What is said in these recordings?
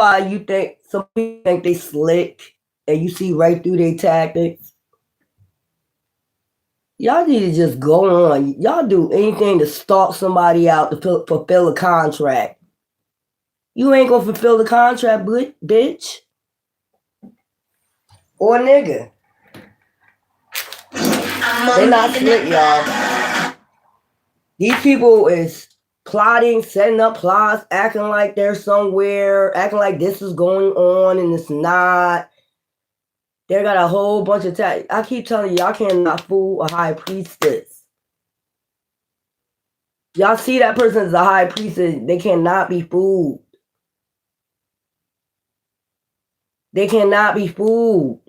why you think some people think they slick and you see right through their tactics? Y'all need to just go on. Y'all do anything to stalk somebody out to fulfill a contract. You ain't gonna fulfill the contract, bitch. Or nigga. They not slick, y'all. These people is plotting, setting up plots, acting like they're somewhere, acting like this is going on and it's not. They got a whole bunch of I keep telling you, y'all cannot fool a high priestess. Y'all see that person as a high priestess, they cannot be fooled. They cannot be fooled.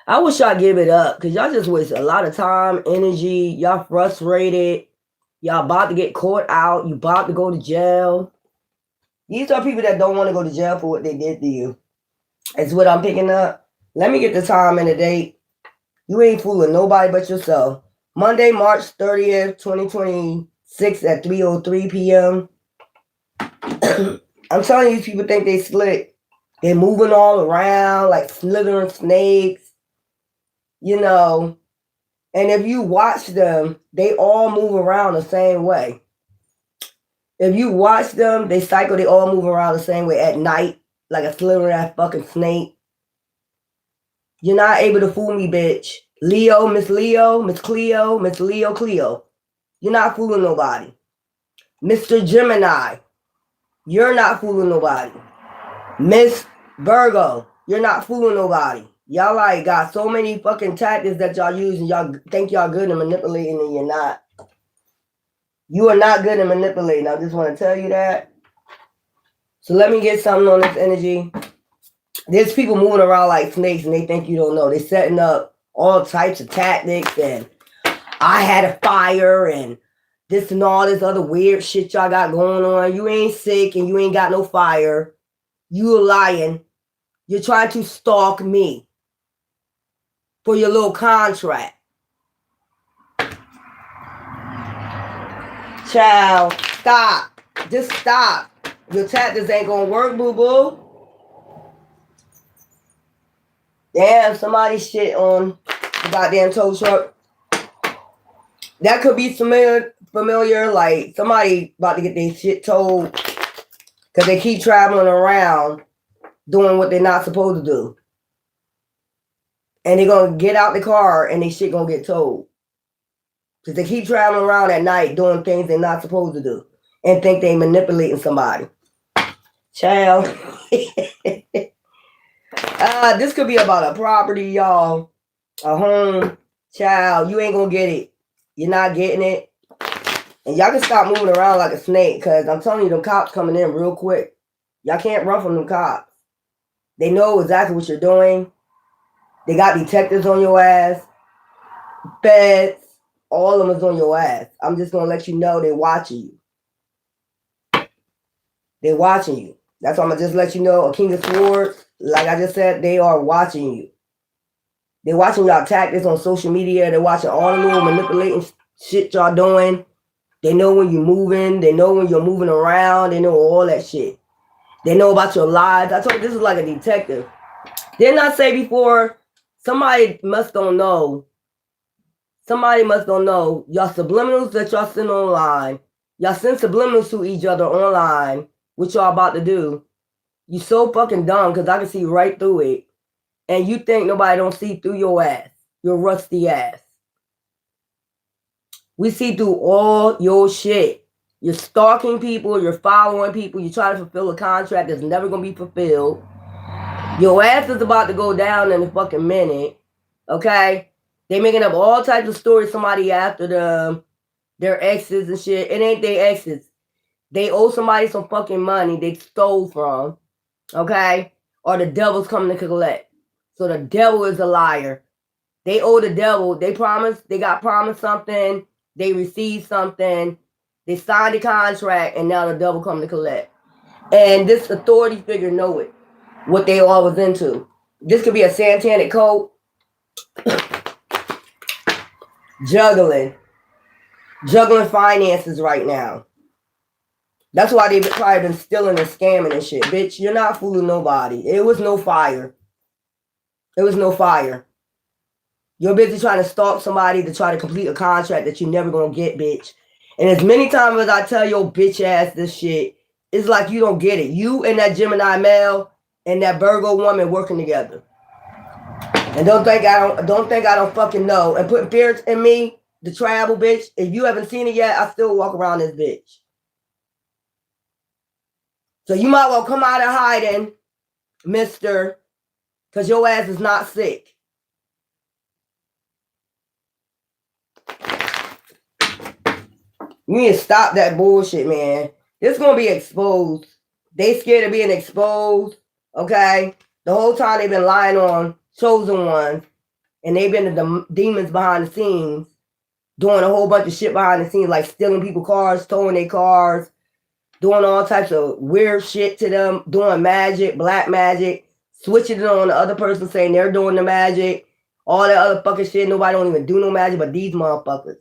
I wish y'all give it up because y'all just waste a lot of time, energy. Y'all frustrated. Y'all about to get caught out. You about to go to jail. These are people that don't want to go to jail for what they did to you. That's what I'm picking up. Let me get the time and the date. You ain't fooling nobody but yourself. Monday, March 30th, 2026 at 3:03 p.m. I'm telling you, these people think they slick. They're moving all around like slithering snakes. You know, and if you watch them, they all move around the same way. If you watch them, they all move around the same way at night, like a slithering ass fucking snake. You're not able to fool me, bitch. Leo, Miss Cleo, Miss Leo Cleo. You're not fooling nobody. Mr. Gemini, you're not fooling nobody. Miss Virgo, you're not fooling nobody. Y'all like got so many fucking tactics that y'all use and y'all think y'all good at manipulating and you're not. You are not good at manipulating. I just want to tell you that. So let me get something on this energy. There's people moving around like snakes and they think you don't know. They're setting up all types of tactics and I had a fire and this and all this other weird shit y'all got going on. You ain't sick and you ain't got no fire. You are lying. You're trying to stalk me for your little contract. Child, stop. Just stop. Your tactics ain't gonna work, boo-boo. Damn, somebody shit on the goddamn tow truck. That could be familiar, like somebody about to get their shit towed because they keep traveling around doing what they're not supposed to do. And they're going to get out the car and they shit going to get towed. Because they keep traveling around at night doing things they're not supposed to do and think they manipulating somebody. Child. This could be about a property, y'all. A home. Child, you ain't going to get it. You're not getting it. And y'all can stop moving around like a snake because I'm telling you, them cops coming in real quick. Y'all can't run from them cops. They know exactly what you're doing. They got detectives on your ass. Feds. All of them is on your ass. I'm just going to let you know they're watching you. They're watching you. That's why I'm going to just let you know, a King of Swords, like I just said, they are watching you. They're watching y'all tactics on social media. They're watching all the little manipulating shit y'all doing. They know when you're moving. They know when you're moving around. They know all that shit. They know about your lives. I told you this is like a detective. Didn't I say before, somebody must don't know. Somebody must don't know. Y'all subliminals that y'all send online. Y'all send subliminals to each other online. What y'all about to do. You so fucking dumb because I can see right through it. And you think nobody don't see through your ass. Your rusty ass. We see through all your shit. You're stalking people. You're following people. You're trying to fulfill a contract that's never going to be fulfilled. Your ass is about to go down in a fucking minute. Okay? They making up all types of stories. Somebody after them. Their exes and shit. It ain't their exes. They owe somebody some fucking money they stole from. Okay? Or the devil's coming to collect. So the devil is a liar. They owe the devil. They promised. They got promised something. They received something. They signed a contract. And now the devil coming to collect. And this authority figure know it. What they all was into. This could be a satanic cult. Juggling finances right now. That's why they probably been stealing and scamming and shit. Bitch, you're not fooling nobody. It was no fire. It was no fire. You're busy trying to stalk somebody to try to complete a contract that you're never gonna get, bitch. And as many times as I tell your bitch ass this shit, it's like you don't get it. You and that Gemini male and that Virgo woman working together. And don't think I don't fucking know. And putting fear in me, the travel bitch. If you haven't seen it yet, I still walk around this bitch. So you might well come out of hiding, mister, because your ass is not sick. You need to stop that bullshit, man. This gonna be exposed. They scared of being exposed, okay? The whole time they've been lying on chosen ones, and they've been the demons behind the scenes, doing a whole bunch of shit behind the scenes, like stealing people's cars, towing their cars, doing all types of weird shit to them, doing magic, black magic, switching it on the other person, saying they're doing the magic, all that other fucking shit. Nobody don't even do no magic but these motherfuckers.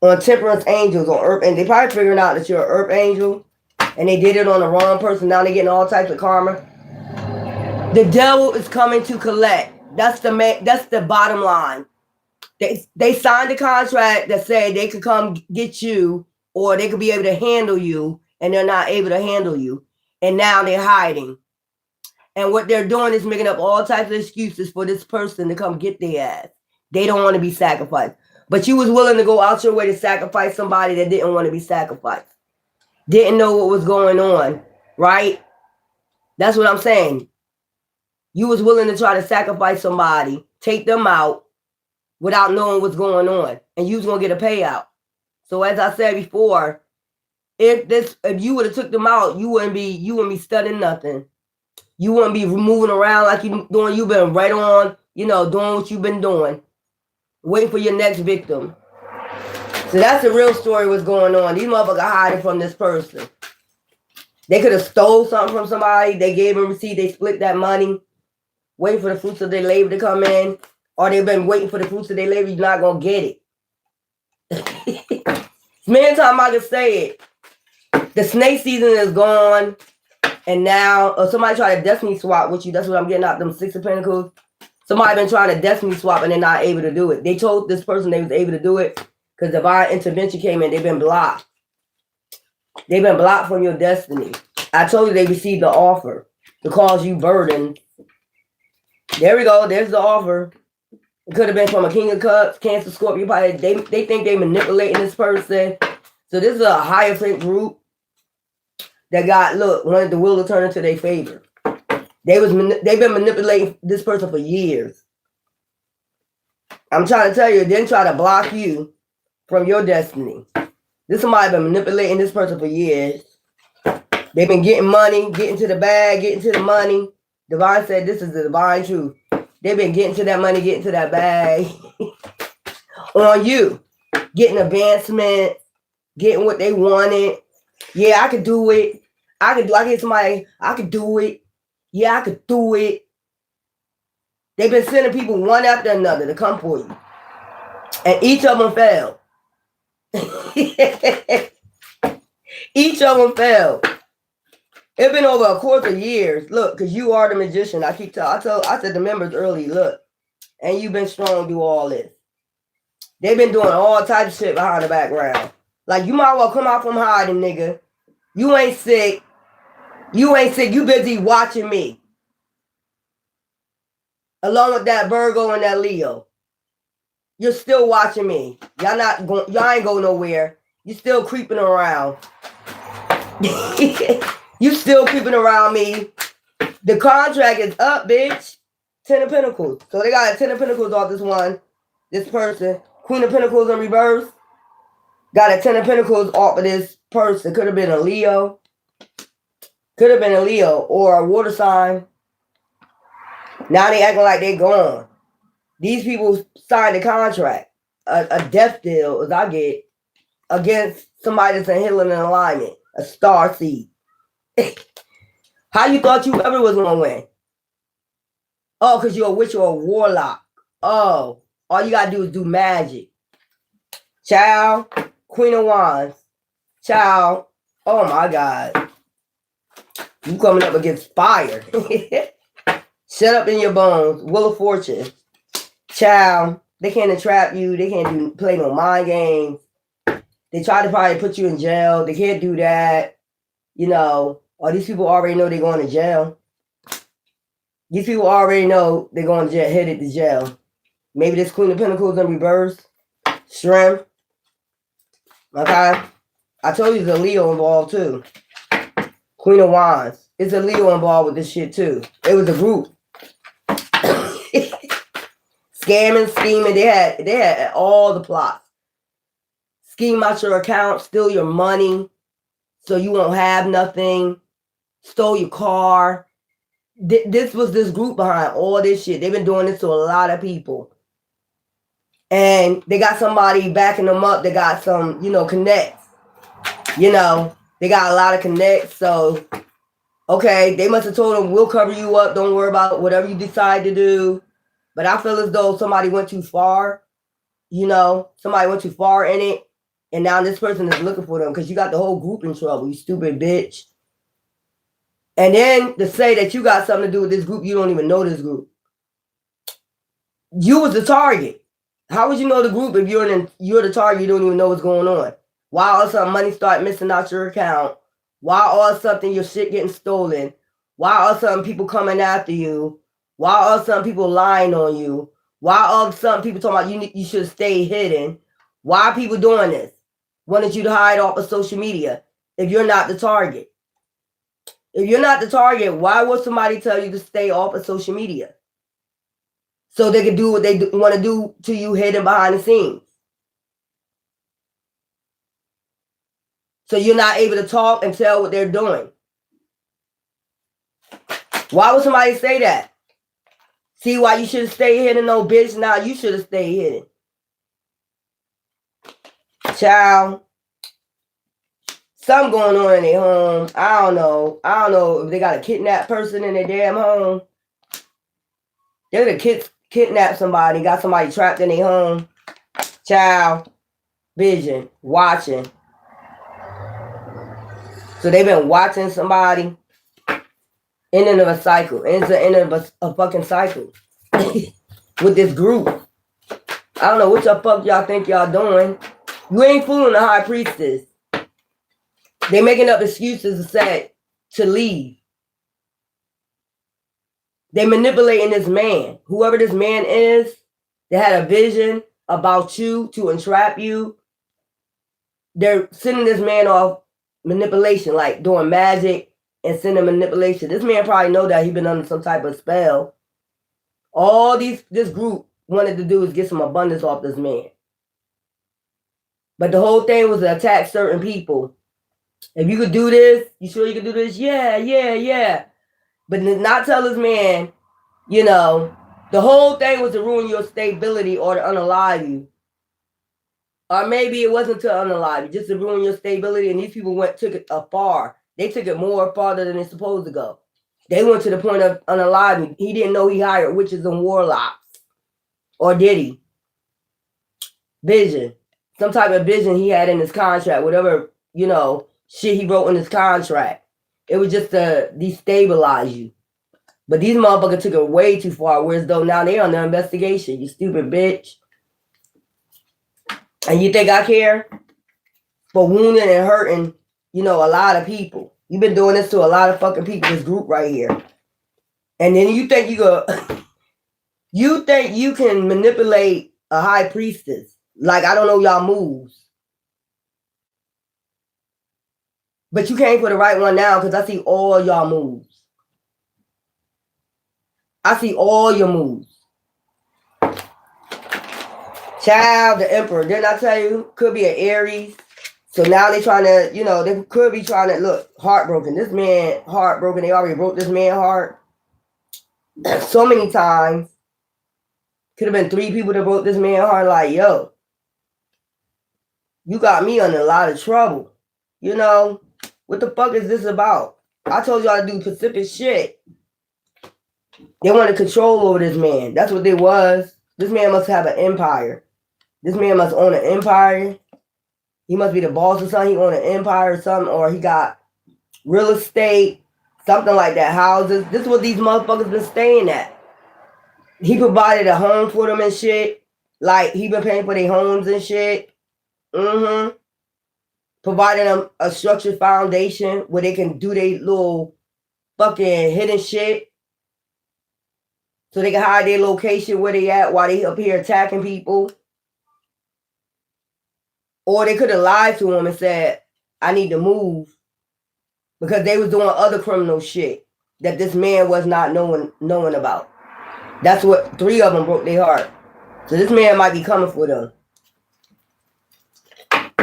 On temperance angels on earth, and they probably figuring out that you're an earth angel, and they did it on the wrong person. Now they're getting all types of karma. The devil is coming to collect. That's the bottom line. They signed a contract that said they could come get you, or they could be able to handle you, and they're not able to handle you. And now they're hiding. And what they're doing is making up all types of excuses for this person to come get their ass. They don't want to be sacrificed. But you was willing to go out your way to sacrifice somebody that didn't want to be sacrificed. Didn't know what was going on, right? That's what I'm saying. You was willing to try to sacrifice somebody, take them out without knowing what's going on. And you was going to get a payout. So as I said before, if you would have took them out, you wouldn't be studying nothing. You wouldn't be moving around like you doing. You've been right on, doing what you've been doing. Waiting for your next victim. So that's the real story what's going on. These motherfuckers are hiding from this person. They could have stole something from somebody. They gave them a receipt. They split that money. Waiting for the fruits of their labor to come in. Or they've been waiting for the fruits of their labor. You're not going to get it. Many times I can say it. The snake season is gone. And now, somebody try to destiny swap with you. That's what I'm getting out them 6 of Pentacles. Somebody been trying to destiny swap and they're not able to do it. They told this person they was able to do it because divine intervention came in. They've been blocked. They've been blocked from your destiny. I told you they received the offer to cause you burden. There we go. There's the offer. It could have been from a King of Cups, Cancer, Scorpio. Probably they think they manipulating this person. So this is a higher fake group that wanted the will to turn into their favor. They've been manipulating this person for years. I'm trying to tell you, they didn't try to block you from your destiny. This somebody been manipulating this person for years. They've been getting money, getting to the bag, getting to the money. Divine said this is the divine truth. They've been getting to that money, getting to that bag on you. Getting advancement, getting what they wanted. Yeah, I could do it. I get somebody, I could do it. Yeah, I could do it. They've been sending people one after another to come for you. And each of them failed. Each of them failed. It's been over a course of years. Look, because you are the magician. I said the members early, look. And you've been strong through all this. They've been doing all types of shit behind the background. Like, you might well come out from hiding, nigga. You ain't sick. You ain't sick. You busy watching me. Along with that Virgo and that Leo. You're still watching me. Y'all ain't going nowhere. You still creeping around. You still creeping around me. The contract is up, bitch. 10 of Pentacles. So they got a 10 of Pentacles off this person. Queen of Pentacles in reverse. Got a 10 of Pentacles off of this person. Could have been a Leo. Could have been a Leo or a water sign. Now they acting like they gone. These people signed a contract. A death deal, as I get, against somebody that's in healing and alignment. A star seed. How you thought you ever was going to win? Oh, because you're a witch or a warlock. Oh, all you got to do is do magic. Child, Queen of Wands. Child, Oh my God. You coming up against fire. Shut up in your bones. Wheel of Fortune. Child, they can't entrap you. They can't play no mind games. They try to probably put you in jail. They can't do that. You know, all these people already know they're going to jail. These people already know they're going to jail, headed to jail. Maybe this Queen of Pentacles in reverse. Shrimp. Okay? I told you there's a Leo involved too. Queen of Wands. It's a Leo involved with this shit too. It was a group. Scamming, scheming. They had all the plots. Scheme out your account, steal your money so you won't have nothing. Stole your car. This was this group behind all this shit. They've been doing this to a lot of people. And they got somebody backing them up. They got some, connects. They got a lot of connects. So, okay, they must have told them, we'll cover you up. Don't worry about whatever you decide to do. But I feel as though somebody went too far. Somebody went too far in it. And now this person is looking for them because you got the whole group in trouble, you stupid bitch. And then to say that you got something to do with this group, you don't even know this group. You was the target. How would you know the group if you're the target, you don't even know what's going on? Why all of a sudden money start missing out your account? Why all of a sudden your shit getting stolen? Why all of a sudden people coming after you? Why all of a sudden people lying on you? Why all of a sudden people talking about you should stay hidden? Why are people doing this? Wanted you to hide off of social media if you're not the target. If you're not the target, why would somebody tell you to stay off of social media? So they can do what they want to do to you hidden behind the scenes. So you're not able to talk and tell what they're doing. Why would somebody say that? See why you should have stayed hidden? No, bitch, now you should have stayed hidden. Child. Something going on in their home. I don't know if they got a kidnapped person in their damn home. They're gonna kidnap somebody, got somebody trapped in their home. Child. Vision. Watching. So they've been watching somebody. Ending of a cycle. It's the end of a fucking cycle. With this group. I don't know what the fuck y'all think y'all doing. You ain't fooling the high priestess. They making up excuses to leave. They manipulating this man. Whoever this man is, they had a vision about you to entrap you. They're sending this man off manipulation, like doing magic and sending manipulation. This man probably know that he's been under some type of spell. All this group wanted to do is get some abundance off this man. But the whole thing was to attack certain people. If you could do this, you sure you could do this? Yeah. But not tell this man, the whole thing was to ruin your stability or to unalive you. Or maybe it wasn't to unalive you, just to ruin your stability. And these people took it afar. They took it more farther than it's supposed to go. They went to the point of unaliving. He didn't know he hired witches and warlocks. Or did he? Vision. Some type of vision he had in his contract, whatever, shit he wrote in his contract. It was just to destabilize you. But these motherfuckers took it way too far, whereas though now they're under investigation, you stupid bitch. And you think I care? For wounding and hurting, a lot of people. You've been doing this to a lot of fucking people, this group right here. And then you think you think you can manipulate a high priestess. Like, I don't know y'all moves. But you can't put the right one now because I see all y'all moves. I see all your moves. Child, the Emperor. Didn't I tell you? Could be an Aries. So now they trying to, they could be trying to, look, heartbroken. This man, heartbroken. They already broke this man's heart so many times. Could have been 3 people that broke this man's heart. Like, yo, you got me under a lot of trouble. What the fuck is this about? I told y'all to do Pacific shit. They wanted control over this man. That's what they was. This man must have an empire. This man must own an empire. He must be the boss or something. He own an empire or something, or he got real estate, something like that, houses. This is what these motherfuckers been staying at. He provided a home for them and shit. Like, he been paying for their homes and shit. Providing them a structured foundation where they can do their little fucking hidden shit. So they can hide their location where they at while they up here attacking people. Or they could have lied to him and said, I need to move. Because they was doing other criminal shit that this man was not knowing about. That's what 3 of them broke their heart. So this man might be coming for them.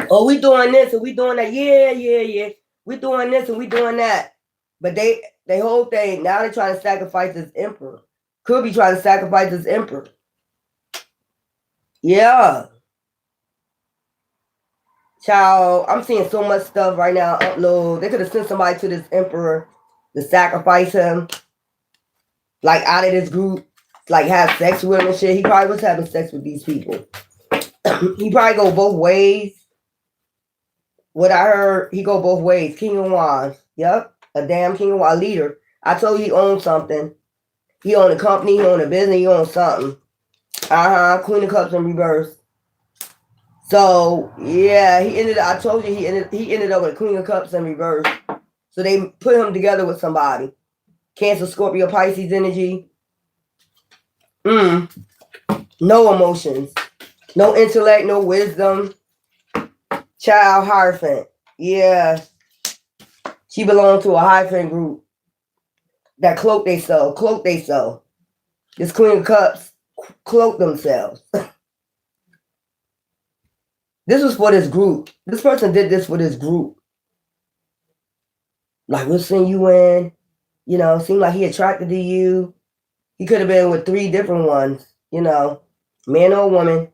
Oh, we doing this and we doing that. Yeah. We doing this and we doing that. But they whole thing, now they're trying to sacrifice this emperor. Could be trying to sacrifice this emperor. Yeah. Child, I'm seeing so much stuff right now upload. They could have sent somebody to this emperor to sacrifice him. Like out of this group. Like have sex with him and shit. He probably was having sex with these people. He probably go both ways. What I heard, he go both ways. King of Wands. Yep. A damn King of Wands leader. I told you he owned something. He owned a company, he owned a business, he owned something. Queen of Cups in reverse. So yeah, I told you he ended up with Queen of Cups in reverse. So they put him together with somebody. Cancer, Scorpio, Pisces energy. No emotions. No intellect, no wisdom. Child Hierophant. Yeah. She belonged to a Hierophant group. That cloak they sell. This Queen of Cups cloak themselves. This was for this group. This person did this for this group. Like, we'll send you in. You know, seemed like he attracted to you. He could have been with 3 different ones. You know, man or woman.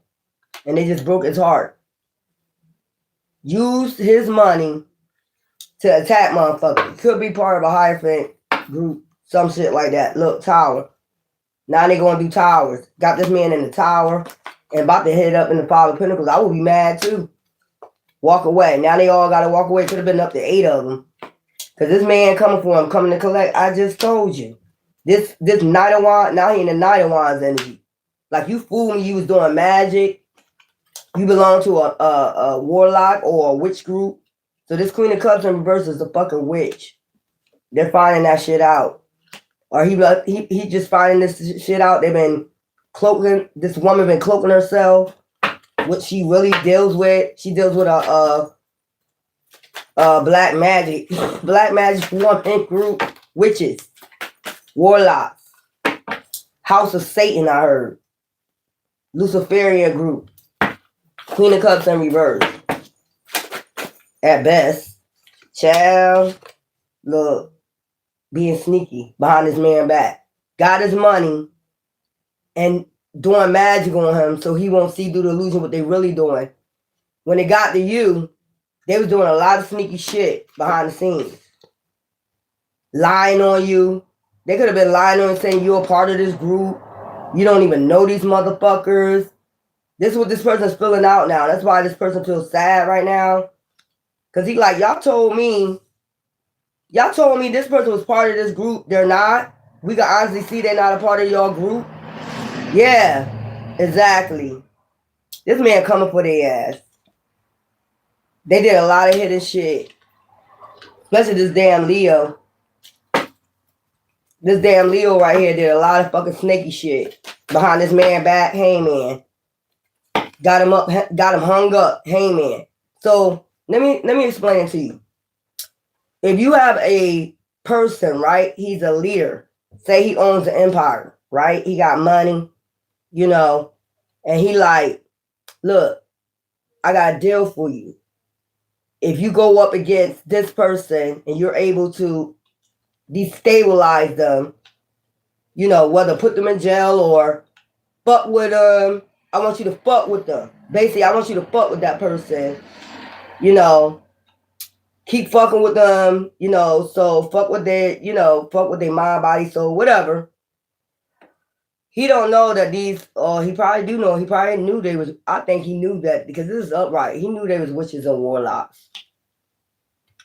And they just broke his heart. Used his money to attack motherfuckers. Could be part of a Hierophant group. Some shit like that. Look, tower. Now they going to do towers. Got this man in the tower and about to hit up in the 5 of Pentacles. I would be mad too. Walk away. Now they all got to walk away. Could have been up to 8 of them. Because this man coming for him, coming to collect. I just told you. This Knight of Wands, now he in the Knight of Wands energy. Like, you fooled me. You was doing magic. You belong to a warlock or a witch group. So this Queen of Cups in reverse is a fucking witch. They're finding that shit out. Or he just finding this shit out. They've been cloaking. This woman been cloaking herself. What she really deals with. She deals with a black magic woman group. Witches. Warlocks. House of Satan, I heard. Luciferian group. Queen of Cups in reverse. At best. Child. Look. Being sneaky behind this man back. Got his money and doing magic on him so he won't see through the illusion what they really doing. When they got to you, they was doing a lot of sneaky shit behind the scenes. Lying on you. They could have been lying on you saying you're a part of this group. You don't even know these motherfuckers. This is what this person's filling out now. That's why this person feels sad right now. Because he like, y'all told me this person was part of this group. They're not. We can honestly see they're not a part of your group. Yeah, exactly. This man coming for their ass. They did a lot of hidden shit. Especially this damn Leo. This damn Leo right here did a lot of fucking snaky shit. Behind this man back, hangman. Got him hung up, hangman. So let me explain it to you. If you have a person, right, he's a leader, say he owns an empire, right? He got money, you know, and he like, look, I got a deal for you. If you go up against this person and you're able to destabilize them, you know, whether put them in jail or fuck with them, I want you to fuck with them. Basically, I want you to fuck with that person, you know, keep fucking with them, you know, so fuck with their mind, body, soul, whatever. He don't know that these, or he probably do know. He probably knew they was. I think he knew that because this is upright. He knew they was witches and warlocks.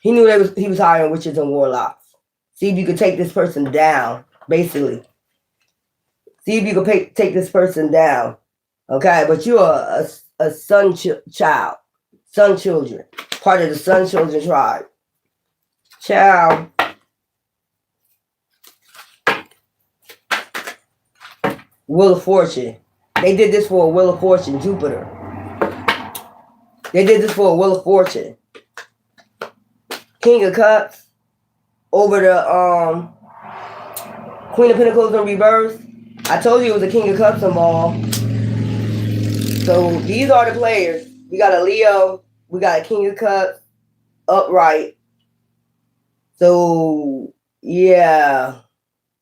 He knew he was hiring witches and warlocks. See if you could take this person down, basically. See if you could take this person down. Okay, but you're a son child, son children, part of the son children tribe. Child. Wheel of Fortune. They did this for a Wheel of Fortune, Jupiter. They did this for a Wheel of Fortune. King of Cups over the Queen of Pentacles in reverse. I told you it was a King of Cups involved. So these are the players. We got a Leo. We got a King of Cups upright. So yeah,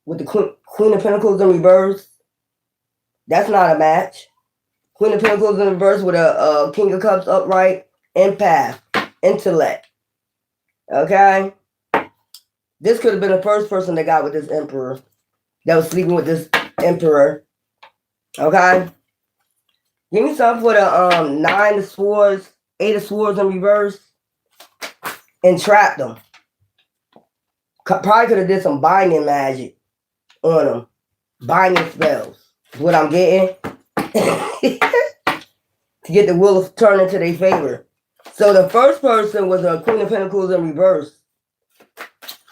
with the Queen of Pentacles in reverse. That's not a match. Queen of Pentacles in reverse with a King of Cups upright. Empath. Intellect. Okay? This could have been the first person that got with this Emperor. That was sleeping with this Emperor. Okay? Give me something for the 9 of Swords, 8 of Swords in reverse. And trapped them. Probably could have did some binding magic on them. Binding spells. What I'm getting to get the wheel of turn into their favor. So the first person was a Queen of Pentacles in reverse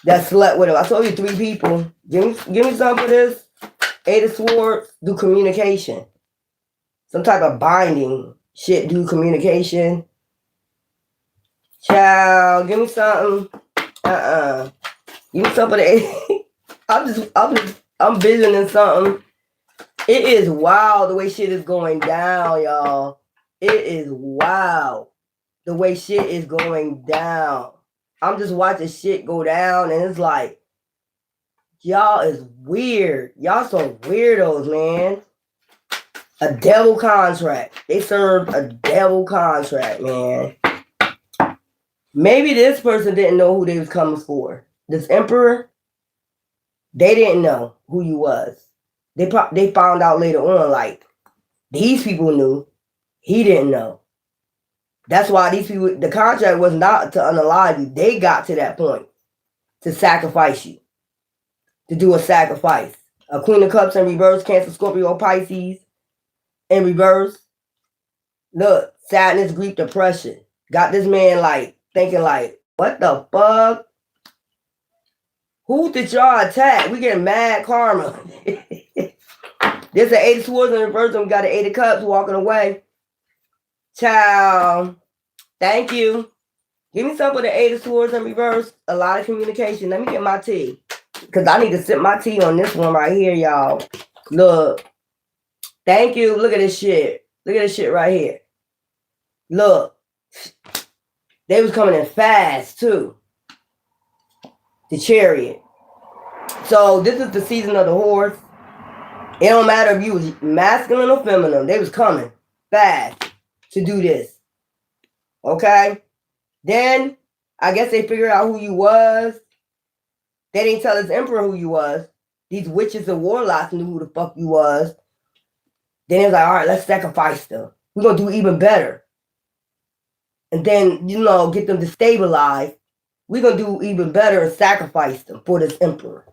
that slept with him. I told you 3 people. Give me some of this. 8 of Swords, do communication. Some type of binding shit, do communication. Child, give me something. Give me some of the 8. I'm visioning something. It is wild the way shit is going down, y'all. It is wild the way shit is going down. I'm just watching shit go down, and it's like, y'all is weird. Y'all some weirdos, man. A devil contract. They served a devil contract, man. Maybe this person didn't know who they was coming for. This Emperor, they didn't know who you was. They found out later on, like, these people knew. He didn't know. That's why these people, the contract was not to unalive you. They got to that point to sacrifice you. To do a sacrifice. A Queen of Cups in reverse, Cancer, Scorpio, Pisces in reverse. Look, sadness, grief, depression. Got this man, like, thinking, like, what the fuck? Who did y'all attack? We getting mad karma. There's an 8 of Swords in reverse, and we got an 8 of Cups walking away. Child. Thank you. Give me some of the 8 of Swords in reverse. A lot of communication. Let me get my tea. Because I need to sip my tea on this one right here, y'all. Look. Thank you. Look at this shit. Look at this shit right here. Look. They was coming in fast, too. The Chariot. So, this is the season of the horse. It don't matter if you was masculine or feminine. They was coming fast to do this. Okay? Then, I guess they figured out who you was. They didn't tell this Emperor who you was. These witches and warlocks knew who the fuck you was. Then it was like, all right, let's sacrifice them. We're going to do even better. And then, get them destabilized. We're going to do even better and sacrifice them for this Emperor.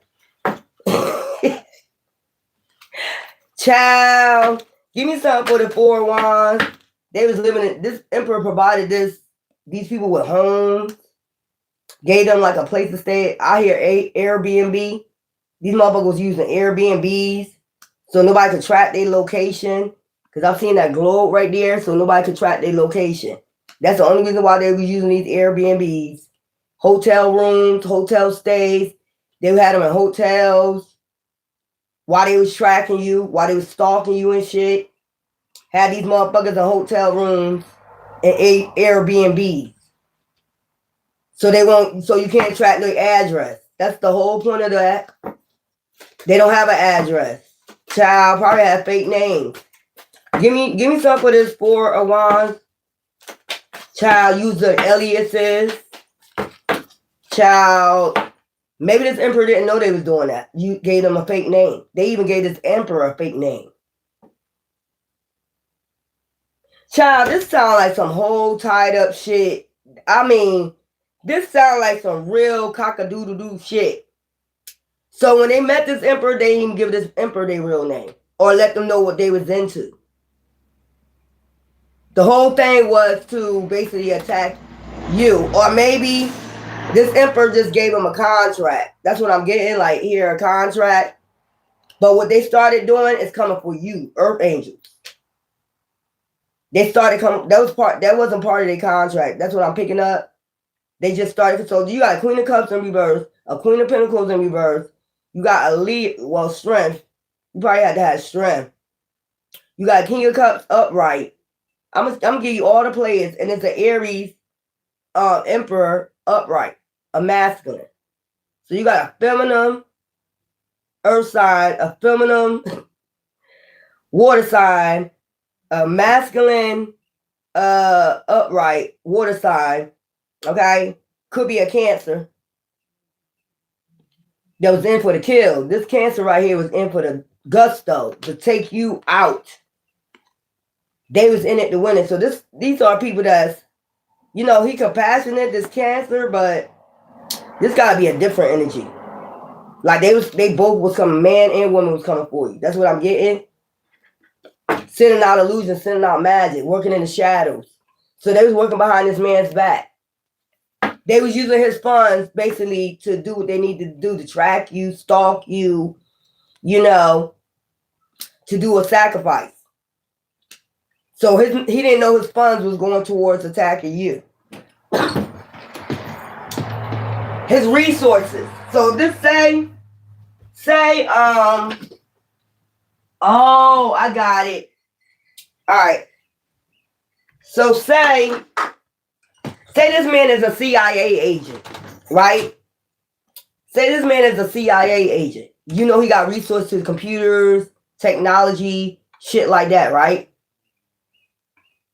Child, give me something for the 4 of Wands. They was living in, this Emperor provided these people with homes. Gave them like a place to stay. I hear Airbnb. These motherfuckers using Airbnbs. So nobody could track their location. Because I've seen that globe right there. So nobody could track their location. That's the only reason why they were using these Airbnbs. Hotel rooms, hotel stays. They had them in hotels. While they was tracking you. While they was stalking you and shit. Had these motherfuckers in hotel rooms and Airbnbs. So you can't track their address. That's the whole point of that. They don't have an address. Child, probably have fake names. Give me some for this 4 of Wands. Child, use the aliases. Child, Maybe this emperor didn't know they was doing that. You gave them a fake name. They even gave this emperor a fake name. Child, this sounds like some whole tied up shit. I mean, this sounds like some real cock-a-doodle-doo shit. So when they met this emperor, they didn't even give this emperor their real name or let them know what they was into. The whole thing was to basically attack you. Or maybe this emperor just gave him a contract. That's what I'm getting, like here, a contract. But what they started doing is coming for you, Earth Angels. They started coming. That wasn't part of their contract. That's what I'm picking up. They just started. So you got a Queen of Cups in reverse, a Queen of Pentacles in reverse. You got a lead, well, strength. You probably had to have strength. You got King of Cups upright. I'm gonna give you all the players, and it's an Aries Emperor upright, a masculine. So you got a feminine earth sign, a feminine water sign, a masculine upright water sign. Okay, could be a Cancer that was in for the kill. This Cancer right here was in for the gusto, to take you out. They was in it to win it. So these are people that's, you know, he compassionate, this Cancer, but this gotta be a different energy. Like they both was coming, man and woman was coming for you. That's what I'm getting. Sending out illusions, sending out magic, working in the shadows. So they was working behind this man's back. They was using his funds basically to do what they needed to do, to track you, stalk you, you know, to do a sacrifice. So he didn't know his funds was going towards attacking you. His resources. So this say, oh, I got it. All right. So say this man is a CIA agent, right? Say this man is a CIA agent. You know he got resources to computers, technology, shit like that, right?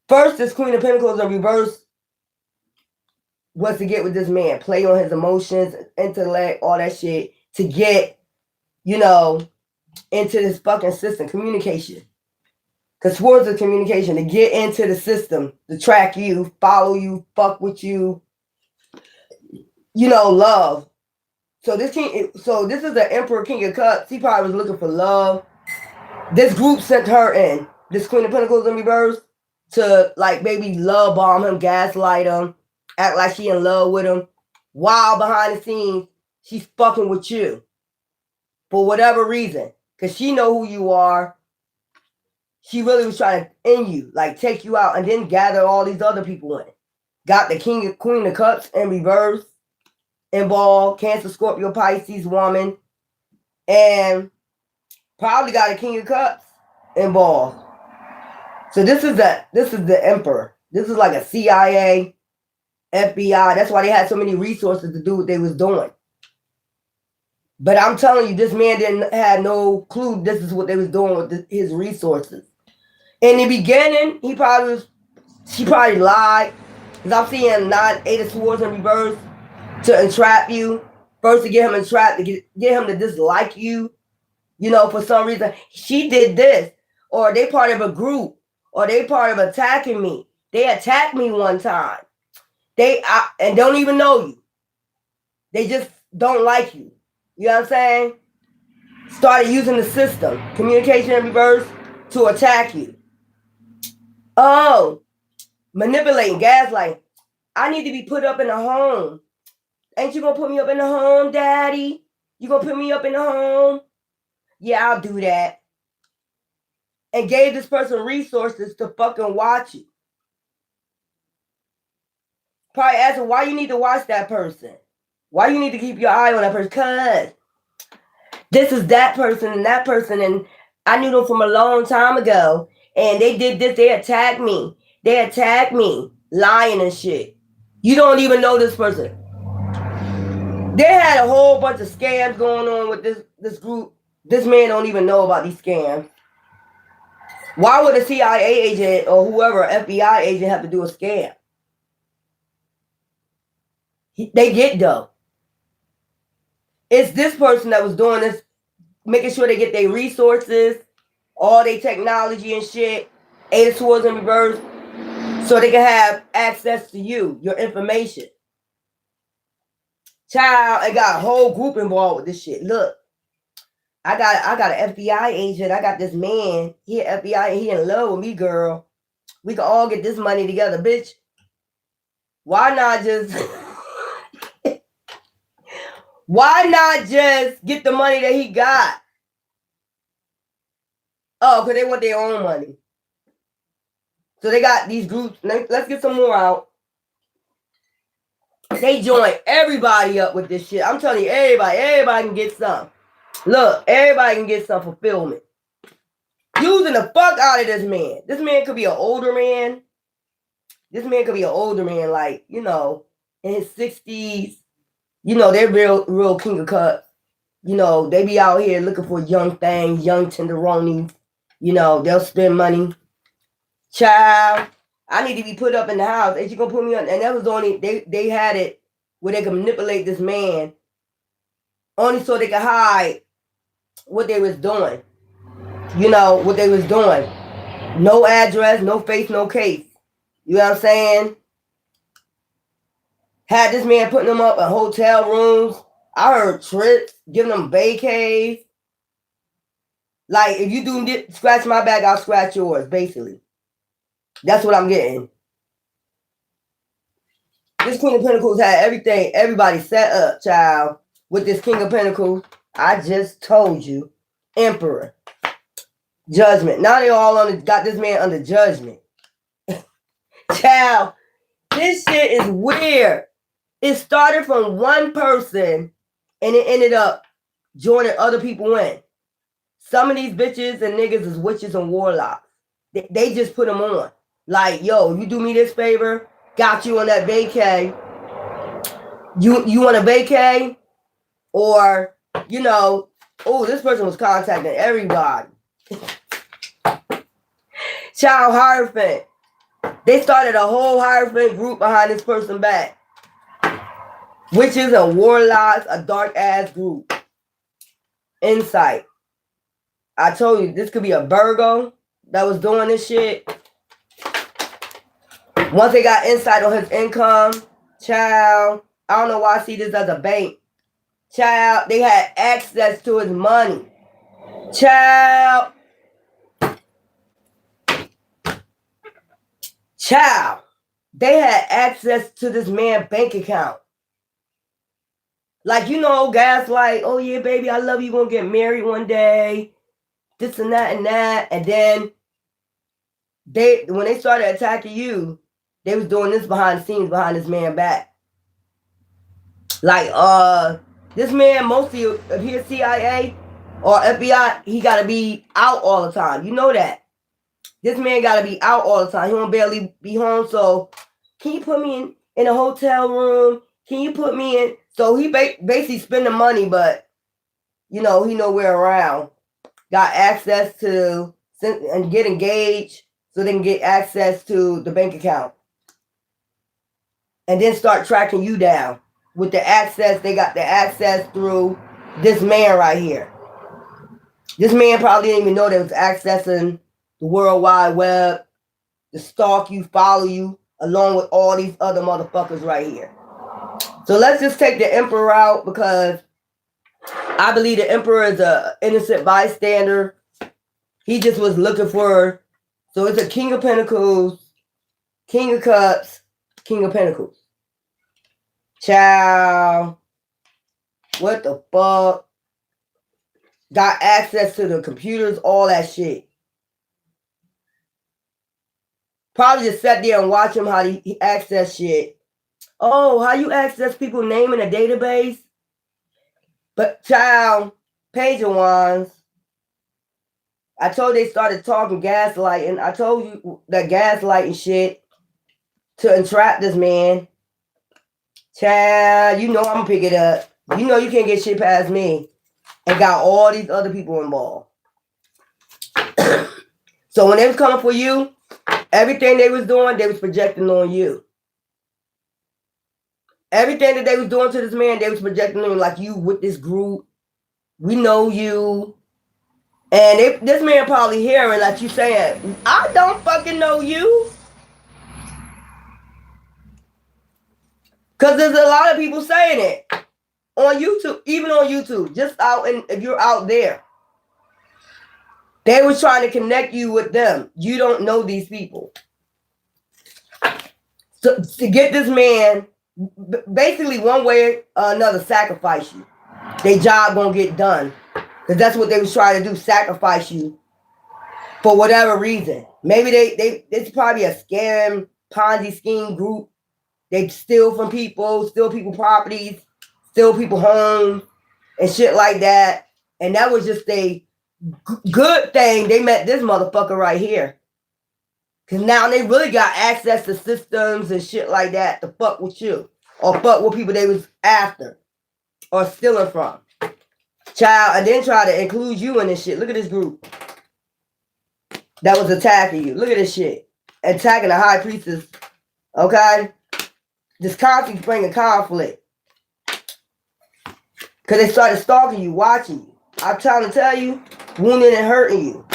First, this Queen of Pentacles in reverse was to get with this man, play on his emotions, intellect, all that shit, to get, you know, into this fucking system, communication. Because towards the communication, to get into the system, to track you, follow you, fuck with you, you know, love. So this is the Emperor King of Cups. He probably was looking for love. This group sent her in, this Queen of Pentacles in reverse, to like maybe love bomb him, gaslight him, act like she in love with him, while behind the scenes she's fucking with you for whatever reason, because she know who you are. She really was trying to end you, like take you out, and then gather all these other people in. Got the Queen of Cups in reverse involved, Cancer, Scorpio, Pisces woman, and probably got a King of Cups involved. So this is the Emperor. This is like a CIA, FBI. That's why they had so many resources to do what they was doing. But I'm telling you, this man didn't have no clue this is what they was doing with his resources. In the beginning, she probably lied. Because I'm seeing 9, 8 of Swords in reverse to entrap you. First to get him entrapped, to get him to dislike you. You know, for some reason, she did this. Or they part of a group. Or they part of attacking me. They attacked me one time. And don't even know you. They just don't like you. You know what I'm saying? Started using the system, communication in reverse, to attack you. Oh, manipulating, gaslighting. I need to be put up in a home. Ain't you gonna put me up in the home, Daddy? You gonna put me up in the home? Yeah, I'll do that. And gave this person resources to fucking watch you. Probably asking why you need to watch that person. Why you need to keep your eye on that person? Because this is that person, and I knew them from a long time ago. And they did this, they attacked me. Lying and shit. You don't even know this person. They had a whole bunch of scams going on with this group. This man don't even know about these scams. Why would a CIA agent or whoever, FBI agent, have to do a scam? They get dough. It's this person that was doing this, making sure they get their resources, all their technology and shit, 8 of Swords in reverse, so they can have access to you, your information. Child, I got a whole group involved with this shit. Look, I got an FBI agent. I got this man. He an FBI. He in love with me, girl. We can all get this money together, bitch. Why not just why not just get the money that he got? Oh, because they want their own money. So they got these groups. Let's get some more out. They join everybody up with this shit. I'm telling you, everybody can get some. Look, everybody can get some fulfillment. Using the fuck out of this man. This man could be an older man. This man could be an older man, like, you know, in his 60s. You know, they're real king of cups. You know, they be out here looking for young things, young tenderonis. You know, they'll spend money. Child, I need to be put up in the house. Ain't you gonna put me on? And that was only, they had it where they could manipulate this man only so they could hide what they was doing. You know, what they was doing. No address, no face, no case. You know what I'm saying? Had this man putting them up in hotel rooms. I heard trips, giving them vacays. Like, if you do scratch my back, I'll scratch yours, basically. That's what I'm getting. This Queen of Pentacles had everything, everybody set up, child, with this King of Pentacles. I just told you. Emperor. Judgment. Now they all got this man under judgment. Child, this shit is weird. It started from one person and it ended up joining other people in. Some of these bitches and niggas is witches and warlocks. They just put them on. Like, yo, you do me this favor, got you on that vacay. You want a vacay? Or, you know, oh, this person was contacting everybody. Child Hierophant. They started a whole Hierophant group behind this person back. Witches and warlocks, a dark ass group. Insight. I told you, this could be a Virgo that was doing this shit. Once they got insight on his income, child, I don't know why I see this as a bank. Child, they had access to his money. Child. Child. They had access to this man's bank account. Like, you know, gaslight, oh yeah, baby, I love you, gonna get married one day. This and that and that. And then when they started attacking you, they was doing this behind the scenes, behind this man's back. Like, this man, mostly if he's CIA or FBI, he gotta be out all the time. You know that. This man gotta be out all the time. He won't barely be home. So, can you put me in a hotel room? Can you put me in? So he basically spending money, but you know, he nowhere around. Got access to and get engaged so they can get access to the bank account. And then start tracking you down. With the access, they got the access through this man right here. This man probably didn't even know they was accessing the World Wide Web to stalk you, follow you, along with all these other motherfuckers right here. So let's just take the Emperor out because I believe the Emperor is an innocent bystander. He just was looking for, so it's a King of Pentacles, King of Cups, King of Pentacles. Child, what the fuck? Got access to the computers, all that shit. Probably just sat there and watch him how he access shit. Oh, how you access people's name in a database? But child, Page of Wands. I told they started talking gaslighting. I told you that gaslighting shit to entrap this man. Child, you know I'm gonna pick it up. You know you can't get shit past me. And got all these other people involved. So when they was coming for you, everything they was doing, they was projecting on you. Everything that they was doing to this man, they was projecting him like, you with this group. We know you. And this man probably hearing like you saying, I don't fucking know you. Because there's a lot of people saying it on YouTube, even on YouTube, just out, and if you're out there. They was trying to connect you with them. You don't know these people. So to get this man, basically one way or another, sacrifice you. Their job gonna get done. Because that's what they was trying to do, sacrifice you for whatever reason. Maybe it's probably a scam, Ponzi scheme group. They steal from people, steal people properties, steal people homes, and shit like that. And that was just a good thing they met this motherfucker right here. Because now they really got access to systems and shit like that to fuck with you. Or fuck with people they was after. Or stealing from. Child, and then try to include you in this shit. Look at this group that was attacking you. Look at this shit. Attacking the high priestess. Okay? This conflict bringing conflict. Because they started stalking you, watching you. I'm trying to tell you, wounding and hurting you.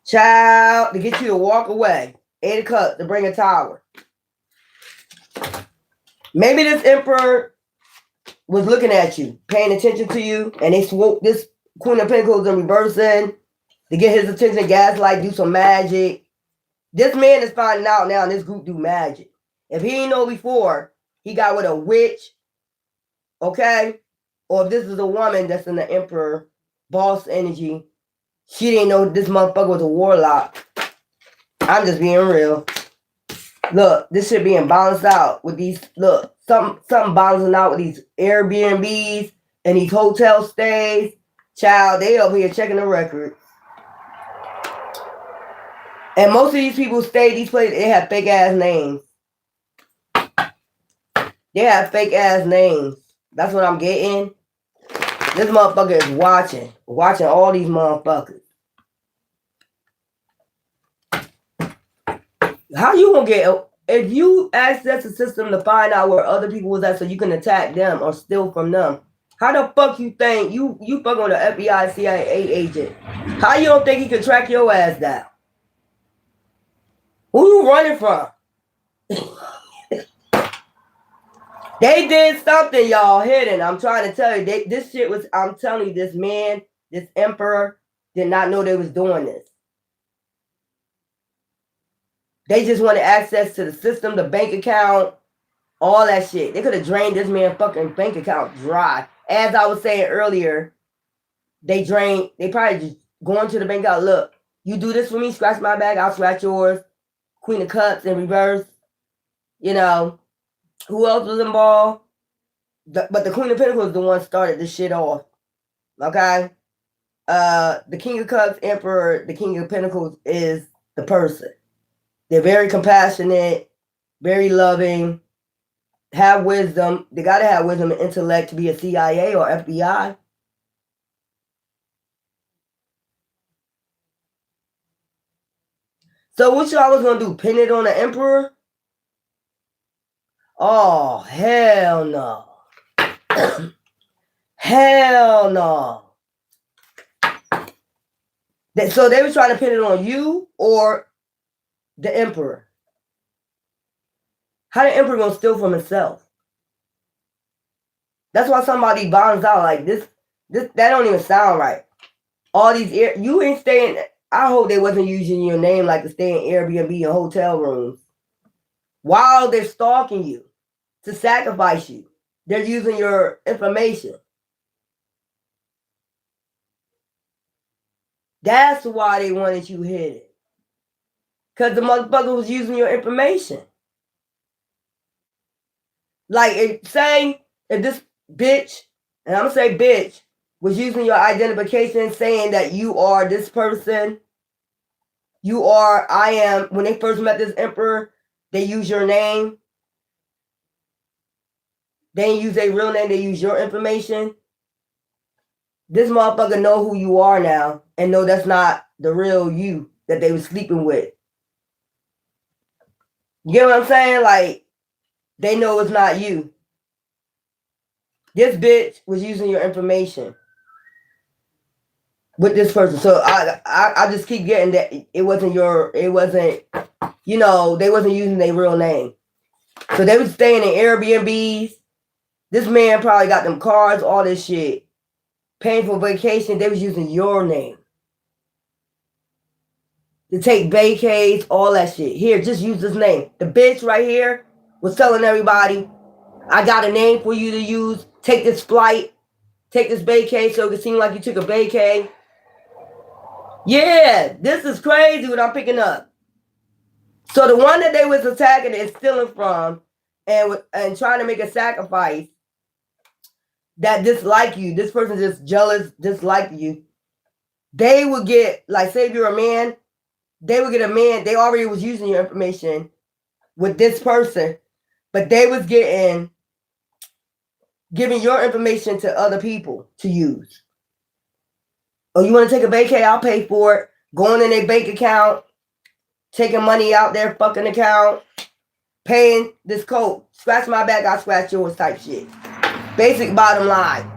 Child, to get you to walk away. 8 of Cups, to bring a tower. Maybe this emperor was looking at you, paying attention to you, and they swooped this Queen of Pentacles in reversing to get his attention, gaslight, do some magic. This man is finding out now, and this group do magic. If he didn't know before, he got with a witch, okay? Or if this is a woman that's in the emperor, boss energy, she didn't know this motherfucker was a warlock. I'm just being real. Look, this shit being balanced out with these, look, something balancing out with these Airbnbs and these hotel stays. Child, they up here checking the record. And most of these people stay these places, they have fake ass names. They have fake ass names. That's what I'm getting. This motherfucker is watching all these motherfuckers. How you gonna get, if you access the system to find out where other people was at so you can attack them or steal from them, how the fuck you think you fuck on the FBI, CIA agent? How you don't think he can track your ass down? Who you running from? They did something, y'all, hidden. I'm trying to tell you, this shit was, I'm telling you, this man, this emperor, did not know they was doing this. They just wanted access to the system, the bank account, all that shit. They could have drained this man's fucking bank account dry. As I was saying earlier, they probably just going to the bank account, look, you do this for me, scratch my back, I'll scratch yours. Queen of Cups in reverse. You know, who else was involved? But the Queen of Pentacles is the one started this shit off. Okay? The King of Cups, Emperor, the King of Pentacles is the person. They're very compassionate, very loving, have wisdom. They got to have wisdom and intellect to be a CIA or FBI. So what y'all was going to do? Pin it on the Emperor? Oh, hell no. Hell no. So they were trying to pin it on you or the Emperor. How the Emperor gonna steal from himself? That's why somebody bombs out like this. That don't even sound right. All these you ain't staying. I hope they wasn't using your name like to stay in Airbnb and hotel rooms while they're stalking you to sacrifice you. They're using your information. That's why they wanted you hidden. Because the motherfucker was using your information. Like, if this bitch, and I'm going to say bitch, was using your identification saying that you are this person, I am, when they first met this emperor, they use your name. They didn't use their real name, they use your information. This motherfucker know who you are now and know that's not the real you that they was sleeping with. You get what I'm saying? Like, They know it's not you. This bitch was using your information with this person. So I just keep getting that it wasn't, you know, they wasn't using their real name. So they was staying in Airbnbs. This man probably got them cars, all this shit. Paying for vacation, they was using your name. To take vacays, all that shit. Here, just use this name. The bitch right here was telling everybody, I got a name for you to use. Take this flight. Take this vacay so it can seem like you took a vacay. Yeah, this is crazy what I'm picking up. So the one that they was attacking and stealing from and trying to make a sacrifice that dislike you, this person just jealous, dislike you, they would get, like, say if you're a man, they would get a man, they already was using your information with this person, but they was giving your information to other people to use. Oh, you want to take a vacay? I'll pay for it. Going in their bank account, taking money out their fucking account, paying this coat. Scratch my back, I scratch yours type shit. Basic bottom line.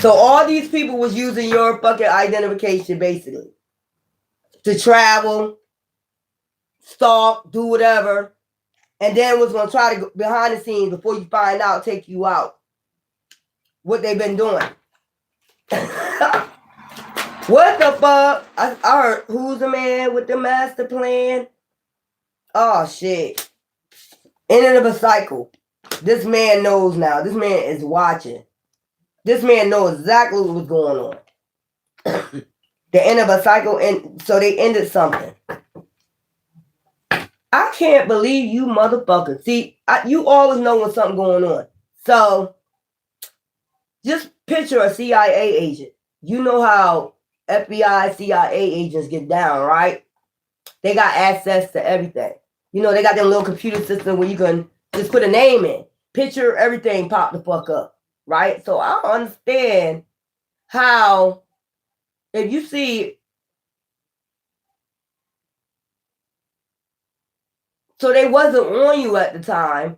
So all these people was using your fucking identification basically to travel, stalk, do whatever, and then was going to try to go behind the scenes before you find out, take you out. What they've been doing. What the fuck? I heard, who's the man with the master plan? Oh, shit. End of a cycle. This man knows now. This man is watching. This man knows exactly what was going on. The end of a cycle, and so they ended something. I can't believe you motherfuckers. See, you always know when something going on. So, just picture a CIA agent. You know how FBI, CIA agents get down, right? They got access to everything. You know, they got them little computer system where you can just put a name in. Picture everything pop the fuck up, right? So I don't understand how, if you see, so they wasn't on you at the time.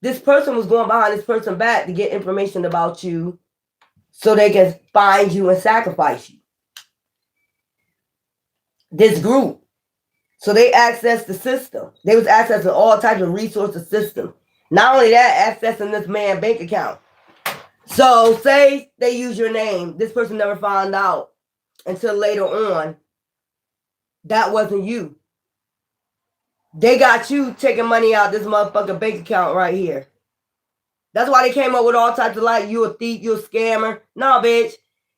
This person was going behind this person back to get information about you so they can find you and sacrifice you. This group. So they accessed the system. They was accessing all types of resources system. Not only that, accessing this man's bank account. So say they use your name. This person never found out until later on. That wasn't you. They got you taking money out this motherfucking bank account right here. That's why they came up with all types of, like, you a thief, you a scammer. No, bitch.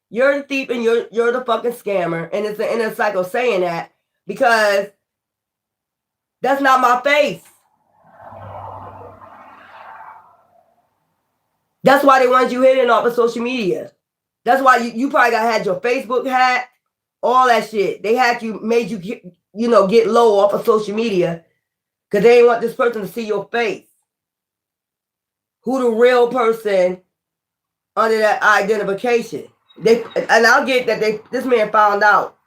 You're the thief and you're the fucking scammer. And it's the inner cycle saying that because that's not my face. That's why they wanted you hidden off of social media. That's why you probably had your Facebook hacked, all that shit. They hacked you, made you get low off of social media because they didn't want this person to see your face. Who the real person under that identification. And I'll get that this man found out.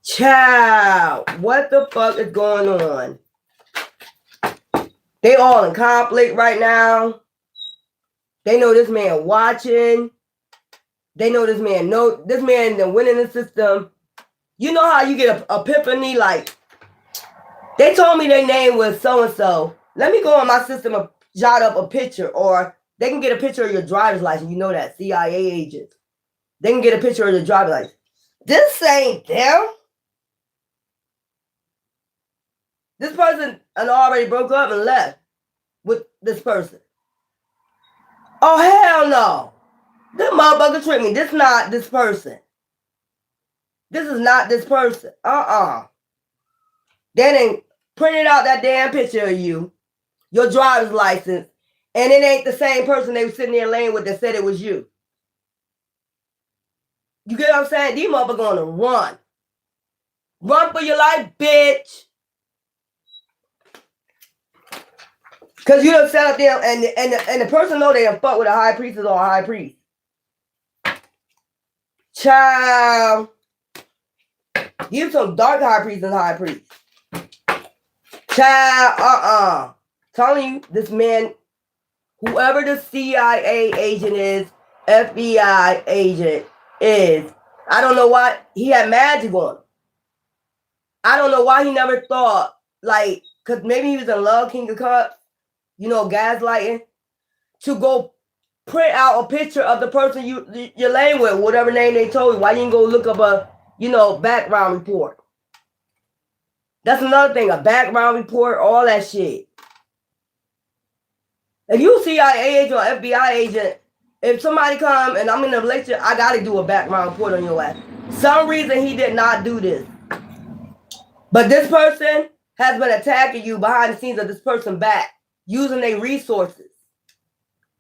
Child, what the fuck is going on? They all in conflict right now. They know this man watching. They know this man the winning the system. You know how you get a epiphany, like, they told me their name was so-and-so. Let me go on my system and jot up a picture, or they can get a picture of your driver's license. You know that, CIA agents. They can get a picture of your driver's license. This ain't them. This person already broke up and left with this person. Oh, hell no. This motherfucker tricked me. This not this person. This is not this person. They done printed out that damn picture of you, your driver's license, and it ain't the same person they were sitting there laying with that said it was you. You get what I'm saying? These motherfuckers gonna run. Run for your life, bitch. Because you done set up there, and the person know they done fuck with a high priestess or a high priest. Child. Give some dark high priests and high priests. Child, telling you, this man, whoever the CIA agent is, FBI agent is, I don't know why he had magic on him. I don't know why he never thought, like, because maybe he was in love, King of Cups, gaslighting, to go print out a picture of the person you're laying with, whatever name they told you. Why you didn't go look up a, background report? That's another thing, a background report, all that shit. If you CIA agent or FBI agent, if somebody come and I'm in a relationship, I got to do a background report on your ass. Some reason he did not do this. But this person has been attacking you behind the scenes of this person back, using their resources.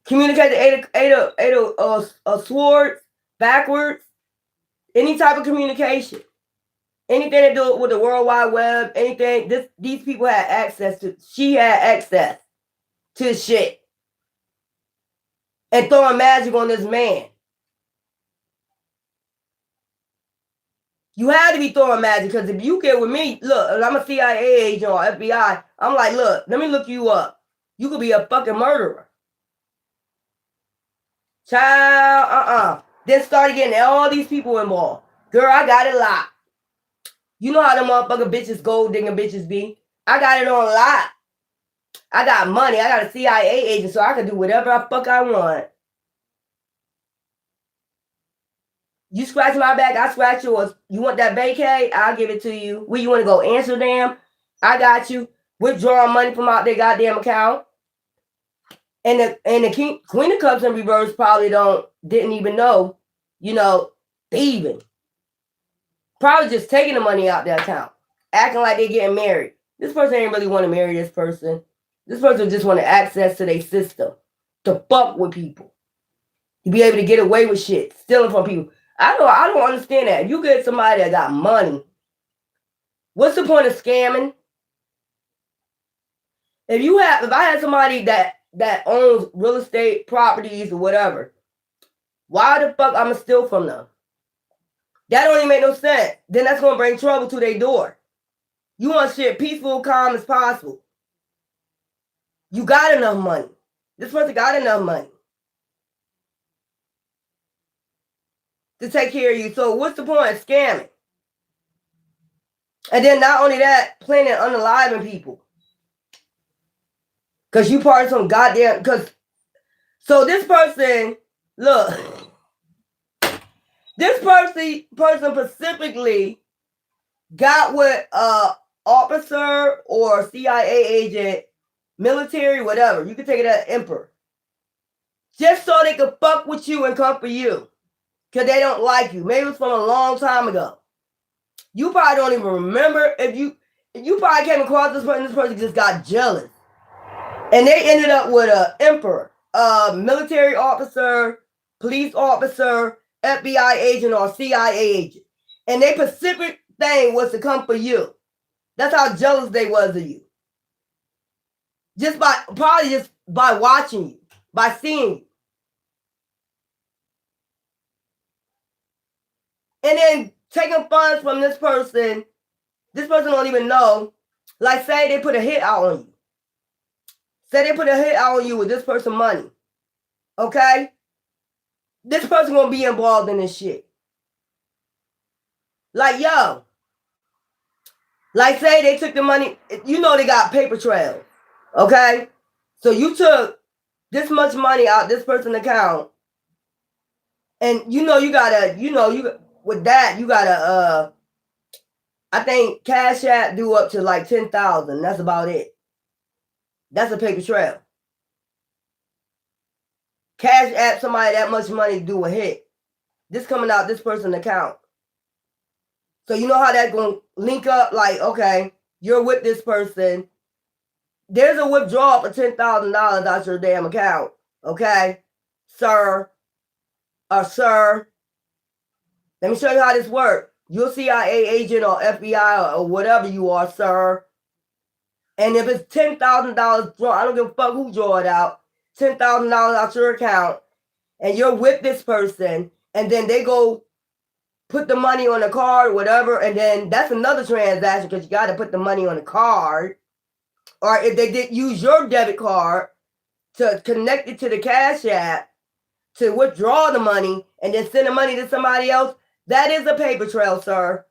Communicate eight of swords, backwards, any type of communication. Anything to do with the World Wide Web, anything, these people had access to, she had access to shit. And throwing magic on this man. You had to be throwing magic, because if you get with me, look, and I'm a CIA agent or FBI, I'm like, look, let me look you up. You could be a fucking murderer. Child, Then started getting all these people involved. Girl, I got it locked. You know how the motherfucking bitches, gold digging bitches be. I got it on lock. I got money. I got a CIA agent, so I can do whatever the fuck I want. You scratch my back, I scratch yours. You want that vacay? I'll give it to you. Where you want to go? Amsterdam? I got you. Withdrawing money from out their goddamn account. And the Queen of Cups in reverse probably didn't even know, thieving. Probably just taking the money out their account. Acting like they're getting married. This person ain't really want to marry this person. This person just want access to their system. To fuck with people. To be able to get away with shit. Stealing from people. I don't understand that. You get somebody that got money. What's the point of scamming? If I had somebody that owns real estate properties or whatever, why the fuck I'ma steal from them? That don't even make no sense. Then that's gonna bring trouble to their door. You want shit peaceful, calm as possible. You got enough money. This person got enough money to take care of you. So what's the point of scamming? And then not only that, planning on unaliving people. Because you part of some goddamn... So this person, look, this person specifically got with a officer or CIA agent, military, whatever. You can take it as emperor. Just so they could fuck with you and come for you. Because they don't like you. Maybe it was from a long time ago. You probably don't even remember. If you probably came across this person just got jealous. And they ended up with an emperor, a military officer, police officer, FBI agent, or CIA agent. And their specific thing was to come for you. That's how jealous they was of you. Probably just by watching you, by seeing you. And then taking funds from this person don't even know. Like, say they put a hit out on you. Say they put a hit out on you with this person's money. Okay? This person gonna be involved in this shit. Like, yo. Like, say they took the money. You know they got paper trails. Okay? So you took this much money out this person's account. And you gotta, with that, you gotta, I think Cash App do up to like 10,000. That's about it. That's a paper trail. Cash App somebody that much money to do a hit. This coming out this person's account. So you know how that's going to link up? Like, okay, you're with this person. There's a withdrawal for $10,000 out your damn account. Okay? Sir. Sir. Let me show you how this works. You're a CIA agent or FBI or whatever you are, sir. And if it's $10,000 drawn, I don't give a fuck who draw it out. $10,000 out your account, and you're with this person, and then they go put the money on the card, whatever, and then that's another transaction because you got to put the money on the card. or if they did use your debit card to connect it to the Cash App to withdraw the money and then send the money to somebody else, that is a paper trail, sir.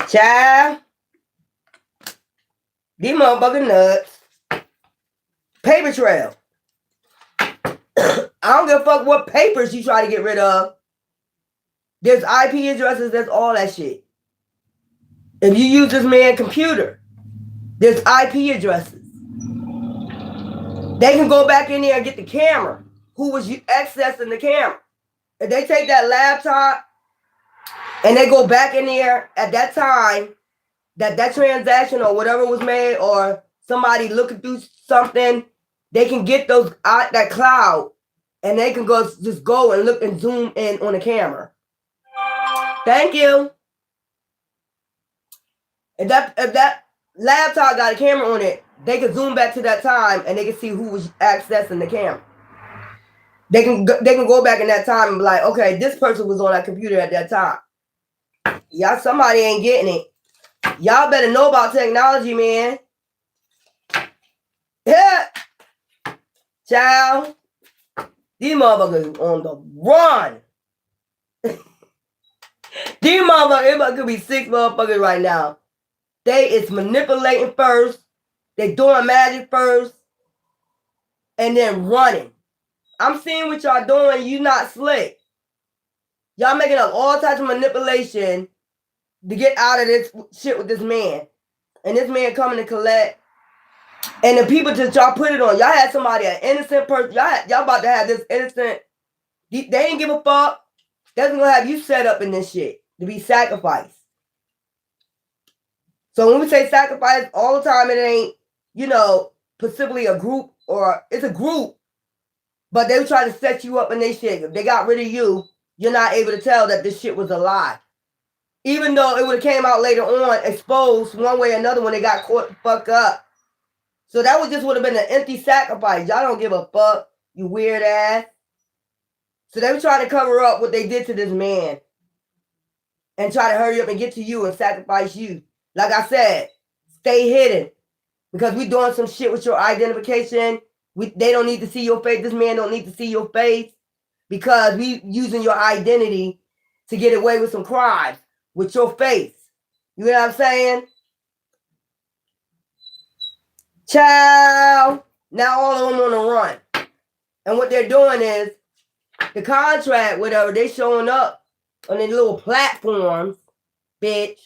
Child, these motherfucking nuts. Paper trail. I don't give a fuck what papers you try to get rid of. There's IP addresses, there's all that shit. If you use this man's computer, there's IP addresses. They can go back in there and get the camera. Who was accessing the camera? If they take that laptop and they go back in there at that time, that transaction or whatever was made, or somebody looking through something, they can get those that cloud and they can just go and look and zoom in on the camera. Thank you. If that laptop got a camera on it, they can zoom back to that time and they can see who was accessing the camera. They can go back in that time and be like, okay, this person was on that computer at that time. Y'all, somebody ain't getting it. Y'all better know about technology, man. Yeah. Child. These motherfuckers on the run. These motherfuckers, it could be 6 motherfuckers right now. They is manipulating first. They doing magic first. And then running. I'm seeing what y'all doing. You not slick. Y'all making up all types of manipulation to get out of this shit with this man. And this man coming to collect. And the people that y'all put it on. Y'all had somebody, an innocent person. Y'all about to have this innocent. They ain't give a fuck. That's gonna have you set up in this shit to be sacrificed. So when we say sacrifice all the time, it ain't, specifically a group, or it's a group, but they try to set you up in their shit. If they got rid of you, you're not able to tell that this shit was a lie. Even though it would have came out later on, exposed one way or another when they got caught the fuck up. So that would have been an empty sacrifice. Y'all don't give a fuck, you weird ass. So they were trying to cover up what they did to this man and try to hurry up and get to you and sacrifice you. Like I said, stay hidden, because we doing some shit with your identification. They don't need to see your face. This man don't need to see your face, because we using your identity to get away with some crimes with your face. You know what I'm saying? Child. Now all of them on the run. And what they're doing is, the contract, whatever, they showing up on their little platforms, bitch.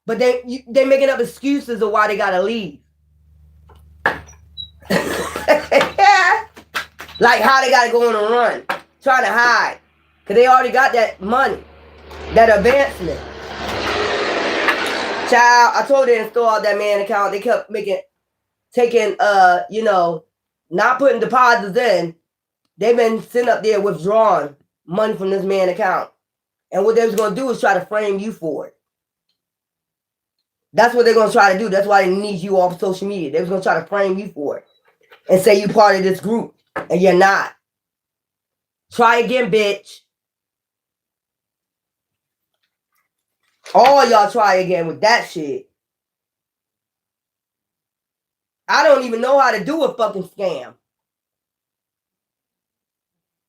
But they making up excuses of why they gotta leave. Like how they gotta go on a run, trying to hide, because they already got that money, that advancement. Child, I told them to store out that man account. They kept taking, not putting deposits in. They've been sitting up there withdrawing money from this man account. And what they was going to do is try to frame you for it. That's what they're going to try to do. That's why they need you off social media. They was going to try to frame you for it and say you part of this group, and you're not. Try again, bitch. All y'all try again with that shit. I don't even know how to do a fucking scam.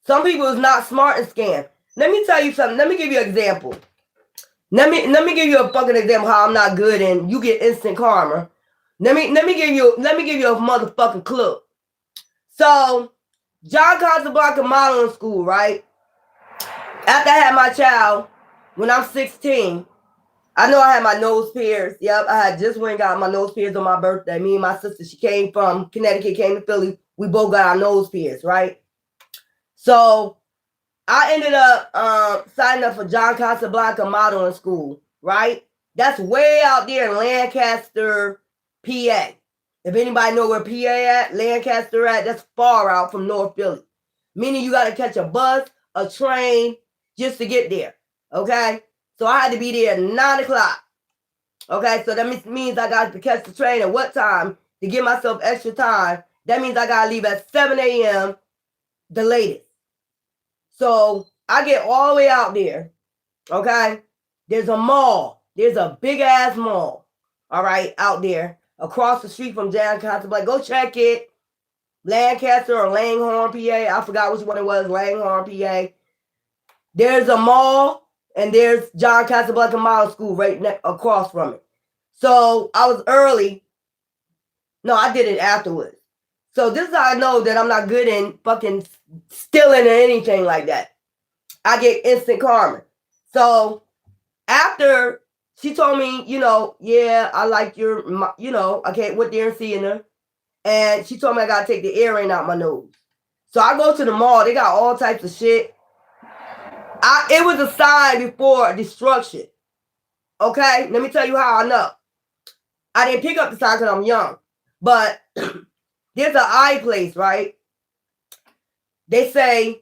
Some people is not smart and scam. Let me tell you something. Let me give you an example. Let me give you a fucking example how I'm not good and you get instant karma. Let me give you a motherfucking clue. So, John Casablanca modeling school, right? After I had my child, when I'm 16, I know I had my nose pierced. Yep, I had just went and got my nose pierced on my birthday. Me and my sister, she came from Connecticut, came to Philly. We both got our nose pierced, right? So I ended up signing up for John Casablanca modeling school, right? That's way out there in Lancaster, PA. If anybody know where PA at, Lancaster at, that's far out from North Philly. Meaning you got to catch a bus, a train, just to get there, okay? So I had to be there at 9 o'clock, okay? So that means I got to catch the train at what time to give myself extra time. That means I got to leave at 7 a.m. the latest. So I get all the way out there. Okay? There's a mall. There's a big-ass mall, all right, out there across the street from Lancaster. Like, go check it. Lancaster or Langhorne, PA. I forgot which one it was, Langhorne, PA. There's a mall, and there's John Casablanca Model School right across from it. So I was early. No, I did it afterwards. So this is how I know that I'm not good in fucking stealing or anything like that. I get instant karma. So after she told me, yeah, I like your, I can't went there and seeing her. And she told me I got to take the earring out my nose. So I go to the mall. They got all types of shit. It was a sign before destruction. Okay? Let me tell you how I know. I didn't pick up the sign because I'm young. But there's an eye place, right? They say,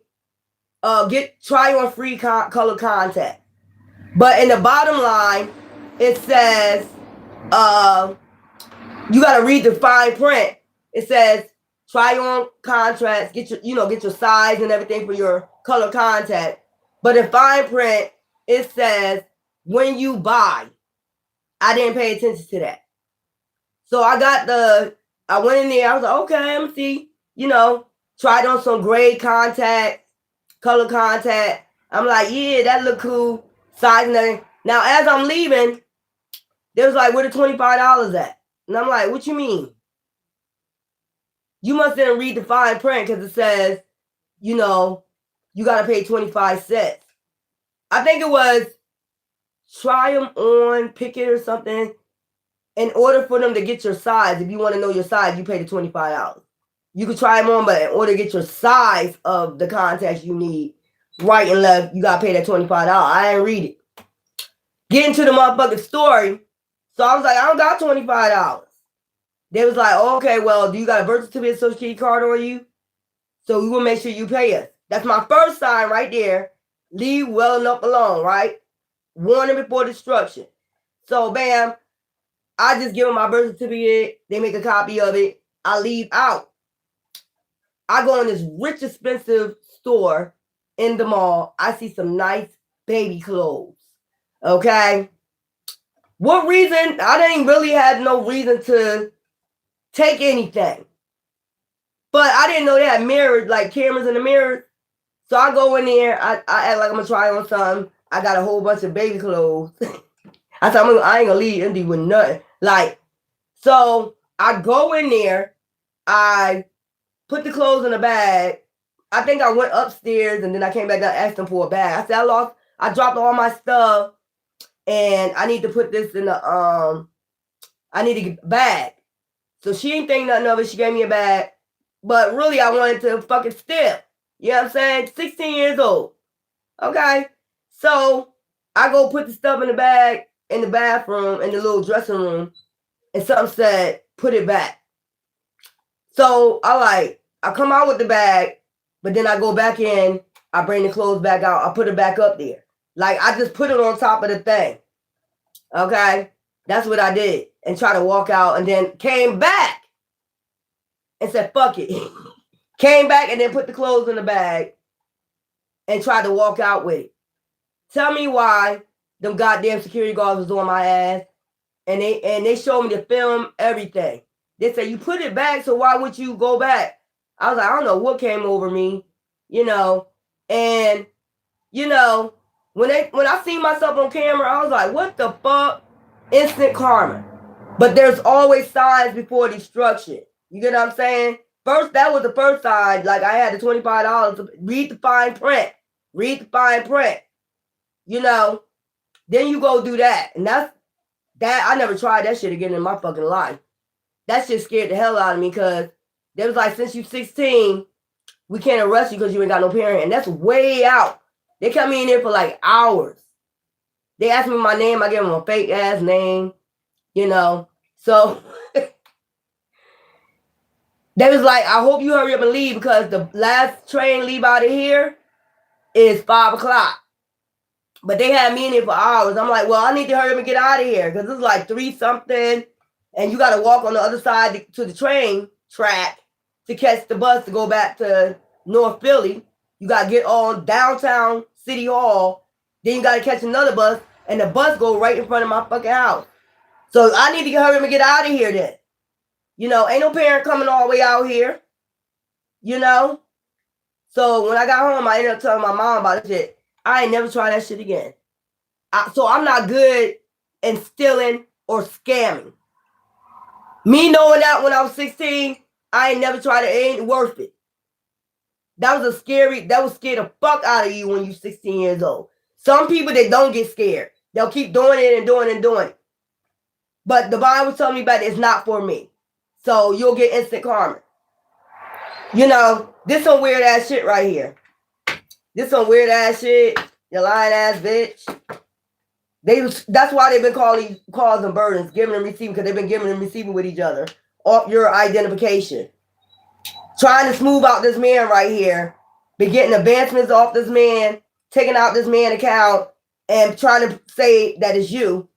try on free color contact. But in the bottom line, it says, you got to read the fine print. It says, try on contrast, get your size and everything for your color contact. But in fine print, it says, when you buy. I didn't pay attention to that. So I went in there, I was like, okay, let me see, tried on some gray contact, color contact. I'm like, yeah, that look cool. Size and everything. Now, as I'm leaving, they was like, where the $25 at? And I'm like, what you mean? You must didn't read the fine print because it says, you got to pay 25 cents. I think it was try them on, pick it or something. In order for them to get your size, if you want to know your size, you pay the $25. You can try them on, but in order to get your size of the contacts you need, right and left, you got to pay that $25. I didn't read it. Get into the motherfucking story. So I was like, I don't got $25. They was like, oh, okay, well, do you got a birth certificate, social security card on you? So we will make sure you pay us. That's my first sign right there. Leave well enough alone, right? Warning before destruction. So, bam, I just give them my birth certificate. They make a copy of it. I leave out. I go in this rich, expensive store in the mall. I see some nice baby clothes. Okay? What reason? I didn't really have no reason to take anything. But I didn't know they had mirrors, like cameras in the mirrors. So I go in there. I act like I'm going to try on something. I got a whole bunch of baby clothes. I said, I ain't going to leave empty with nothing. So I go in there. I put the clothes in a bag. I think I went upstairs and then I came back down and asked them for a bag. I said, I dropped all my stuff and I need to put this in I need to get a bag. So she didn't think nothing of it. She gave me a bag. But really, I wanted to fucking steal. You know what I'm saying? 16 years old. Okay? So I go put the stuff in the bag in the bathroom, in the little dressing room. And something said, put it back. So I come out with the bag, but then I go back in. I bring the clothes back out. I put it back up there. I just put it on top of the thing. Okay? That's what I did. And try to walk out and then came back and said, fuck it. Came back and then put the clothes in the bag and tried to walk out with it. Tell me why them goddamn security guards was on my ass and they showed me the film, everything. They said, you put it back, so why would you go back? I was like, I don't know what came over me, and when I seen myself on camera, I was like, what the fuck? Instant karma. But there's always signs before destruction. You get what I'm saying? First, that was the first sign. I had the $25 to read the fine print. Read the fine print. Then you go do that. And that I never tried that shit again in my fucking life. That shit scared the hell out of me because they was like, since you're 16, we can't arrest you because you ain't got no parent. And that's way out. They kept me in there for hours. They asked me my name. I gave them a fake ass name, So they was like, I hope you hurry up and leave because the last train leave out of here is 5 o'clock. But they had me in there for hours. I'm like, well, I need to hurry up and get out of here because it's 3 something. And you got to walk on the other side to the train track to catch the bus to go back to North Philly. You got to get on downtown City Hall. Then you gotta catch another bus, and the bus go right in front of my fucking house. So I need to hurry up and get out of here then. You know, ain't no parent coming all the way out here. You know? So when I got home, I ended up telling my mom about this shit. I ain't never try that shit again. So I'm not good in stealing or scamming. Me knowing that when I was 16, I ain't never tried it. It ain't worth it. That was scare the fuck out of you when you're 16 years old. Some people, they don't get scared. They'll keep doing it and doing it and doing it. But the Bible telling me about it, it's not for me. So you'll get instant karma. You know, this some weird ass shit right here. This some weird ass shit. You lying ass bitch. That's why they've been calling calls and burdens, giving and receiving, because they've been giving and receiving with each other off your identification. Trying to smooth out this man right here, been getting advancements off this man, taking out this man account, and trying to say that it's you.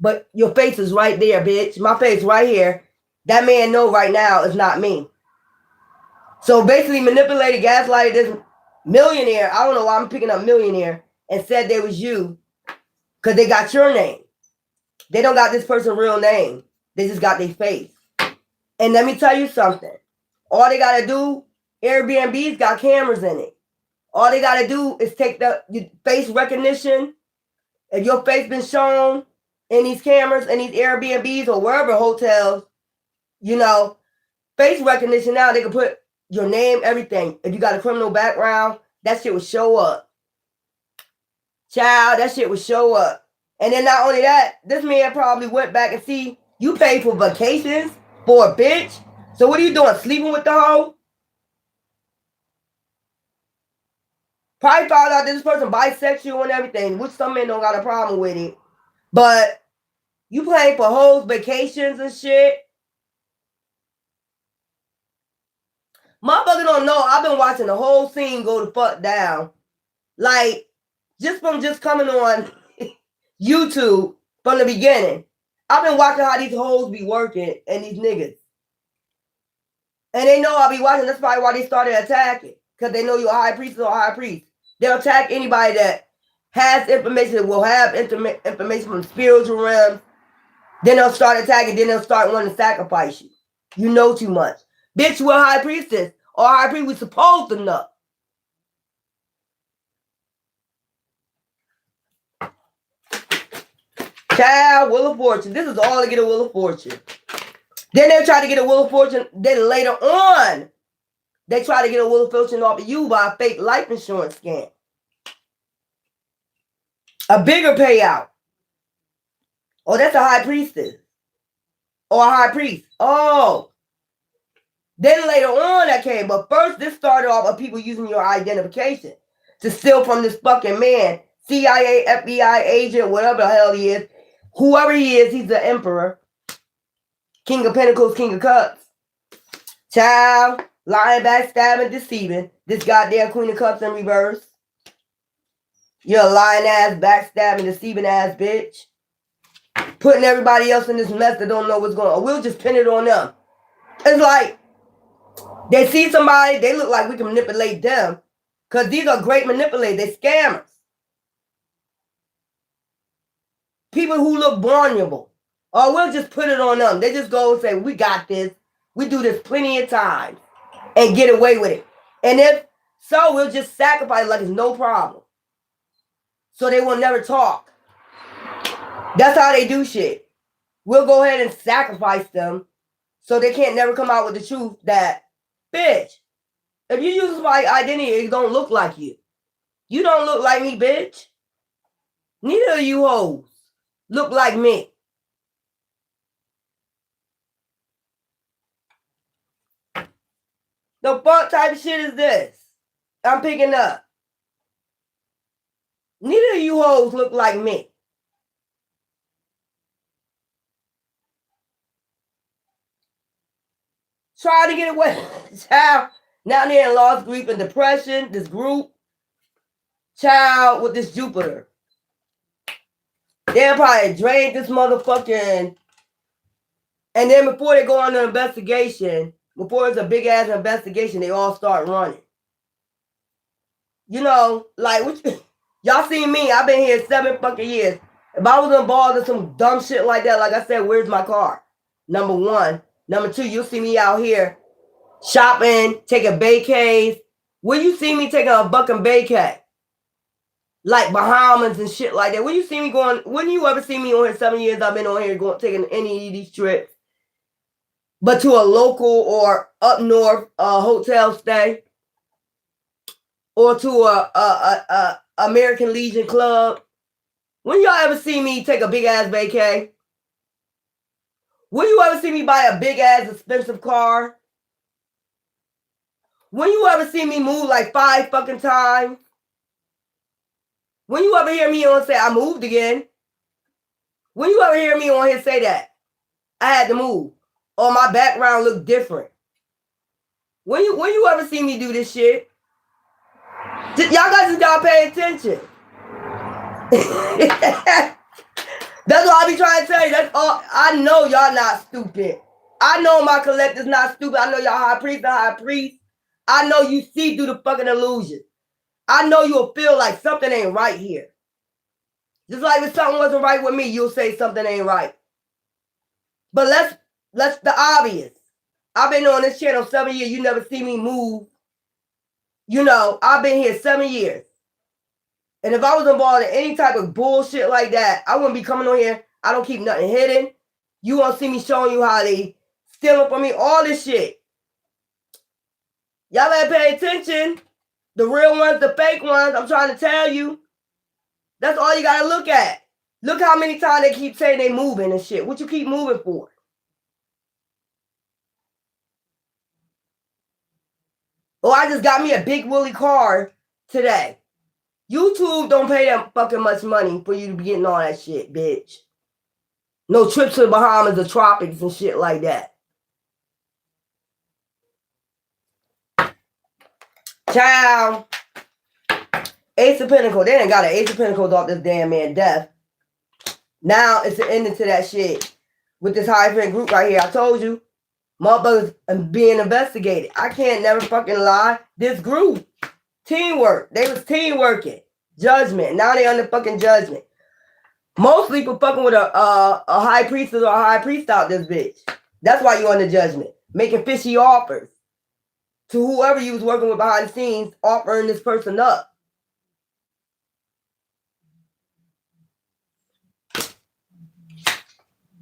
But your face is right there, bitch. My face right here. That man know right now it's not me. So basically manipulated, gaslighted this millionaire. I don't know why I'm picking up millionaire, and said they was you because they got your name. They don't got this person's real name. They just got their face. And let me tell you something. All they got to do, Airbnb's got cameras in it. All they got to do is take the face recognition. If your face been shown in these cameras, in these Airbnbs or wherever hotels, you know, face recognition now, they can put your name, everything. If you got a criminal background, that shit will show up. Child, that shit will show up. And then not only that, this man probably went back and see, you paid for vacations for a bitch. So what are you doing? Sleeping with the hoe? Probably found out this person bisexual and everything, which some men don't got a problem with it. But you paying for hoes, vacations and shit. Motherfucker don't know. I've been watching the whole scene go the fuck down. Like, just from just coming on YouTube from the beginning. I've been watching how these hoes be working and these niggas. And they know I'll be watching. That's probably why they started attacking. Because they know you're a high priest or a high priest. They'll attack anybody that has information, will have information from spiritual realms. Then they'll start attacking. Then they'll start wanting to sacrifice you. You know too much. Bitch, we're a high priestess. Or high priest, we supposed to know. Child, Wheel of Fortune. This is all to get a Wheel of Fortune. Then they try to get a Wheel of Fortune. Then later on, they try to get a Wheel of Fortune off of you by a fake life insurance scam. A bigger payout. Oh, that's a high priestess. Or a high priest. Oh. Then later on that came. But first, this started off with people using your identification to steal from this fucking man. CIA, FBI agent, whatever the hell he is. Whoever he is, he's the emperor. King of Pentacles, King of Cups. Child, lying, backstabbing, deceiving. This goddamn Queen of Cups in reverse. You're a lying ass, backstabbing, deceiving ass bitch. Putting everybody else in this mess that don't know what's going on. We'll just pin it on them. It's like, they see somebody, they look like we can manipulate them. Because these are great manipulators. They're scammers. People who look vulnerable. Or we'll just put it on them. They just go and say, we got this. We do this plenty of times. And get away with it. And if so, we'll just sacrifice like it's no problem. So they will never talk. That's how they do shit. We'll go ahead and sacrifice them. So they can't never come out with the truth that, bitch, if you use my identity, it don't look like you. You don't look like me, bitch. Neither of you hoes look like me. The fuck type of shit is this? I'm picking up. Neither of you hoes look like me. Try to get away. Child, now they're in loss, grief, and depression. This group. Child with this Jupiter. They'll probably drain this motherfucking. And then before they go on the investigation, before it's a big ass investigation, they all start running. You know, like, Y'all seen me. I've been here 7 fucking years. If I was involved in some dumb shit like that, like I said, where's my car? Number one. Number two, you'll see me out here shopping, taking vacays. Where you see me taking a fucking vacay? Like Bahamas and shit like that. When you see me going, when you ever see me on here 7 years I've been on here going taking any of these trips, but to a local or up north hotel stay, or to a American Legion club. When y'all ever see me take a big ass vacay? When you ever see me buy a big ass expensive car? When you ever see me move like 5 fucking times? When you ever hear me on say I moved again? When you ever hear me on here say that I had to move or my background looked different? When you ever see me do this shit? Y'all guys gotta pay attention. That's what I be trying to tell you. That's all. I know y'all not stupid. I know my collector's not stupid. I know y'all high priest are high priest. I know you see through the fucking illusion. I know you'll feel like something ain't right here. Just like if something wasn't right with me, you'll say something ain't right. But let's the obvious. I've been on this channel 7 years. You never see me move. You know, I've been here 7 years. And if I was involved in any type of bullshit like that, I wouldn't be coming on here. I don't keep nothing hidden. You won't see me showing you how they stealing from me, all this shit. Y'all better pay attention. The real ones, the fake ones, I'm trying to tell you. That's all you gotta look at. Look how many times they keep saying they moving and shit. What you keep moving for? Oh, I just got me a big woolly car today. YouTube don't pay that fucking much money for you to be getting all that shit, bitch. No trips to the Bahamas or tropics and shit like that. Child. Ace of Pentacles. They done got an Ace of Pentacles off this damn man death. Now it's the ending to that shit. With this high friend group right here. I told you. Motherfuckers being investigated. I can't never fucking lie. This group. Teamwork. They was team working. Judgment. Now they under fucking judgment. Mostly for fucking with a high priestess or a high priest out this bitch. That's why you under judgment. Making fishy offers to whoever you was working with behind the scenes, offering this person up.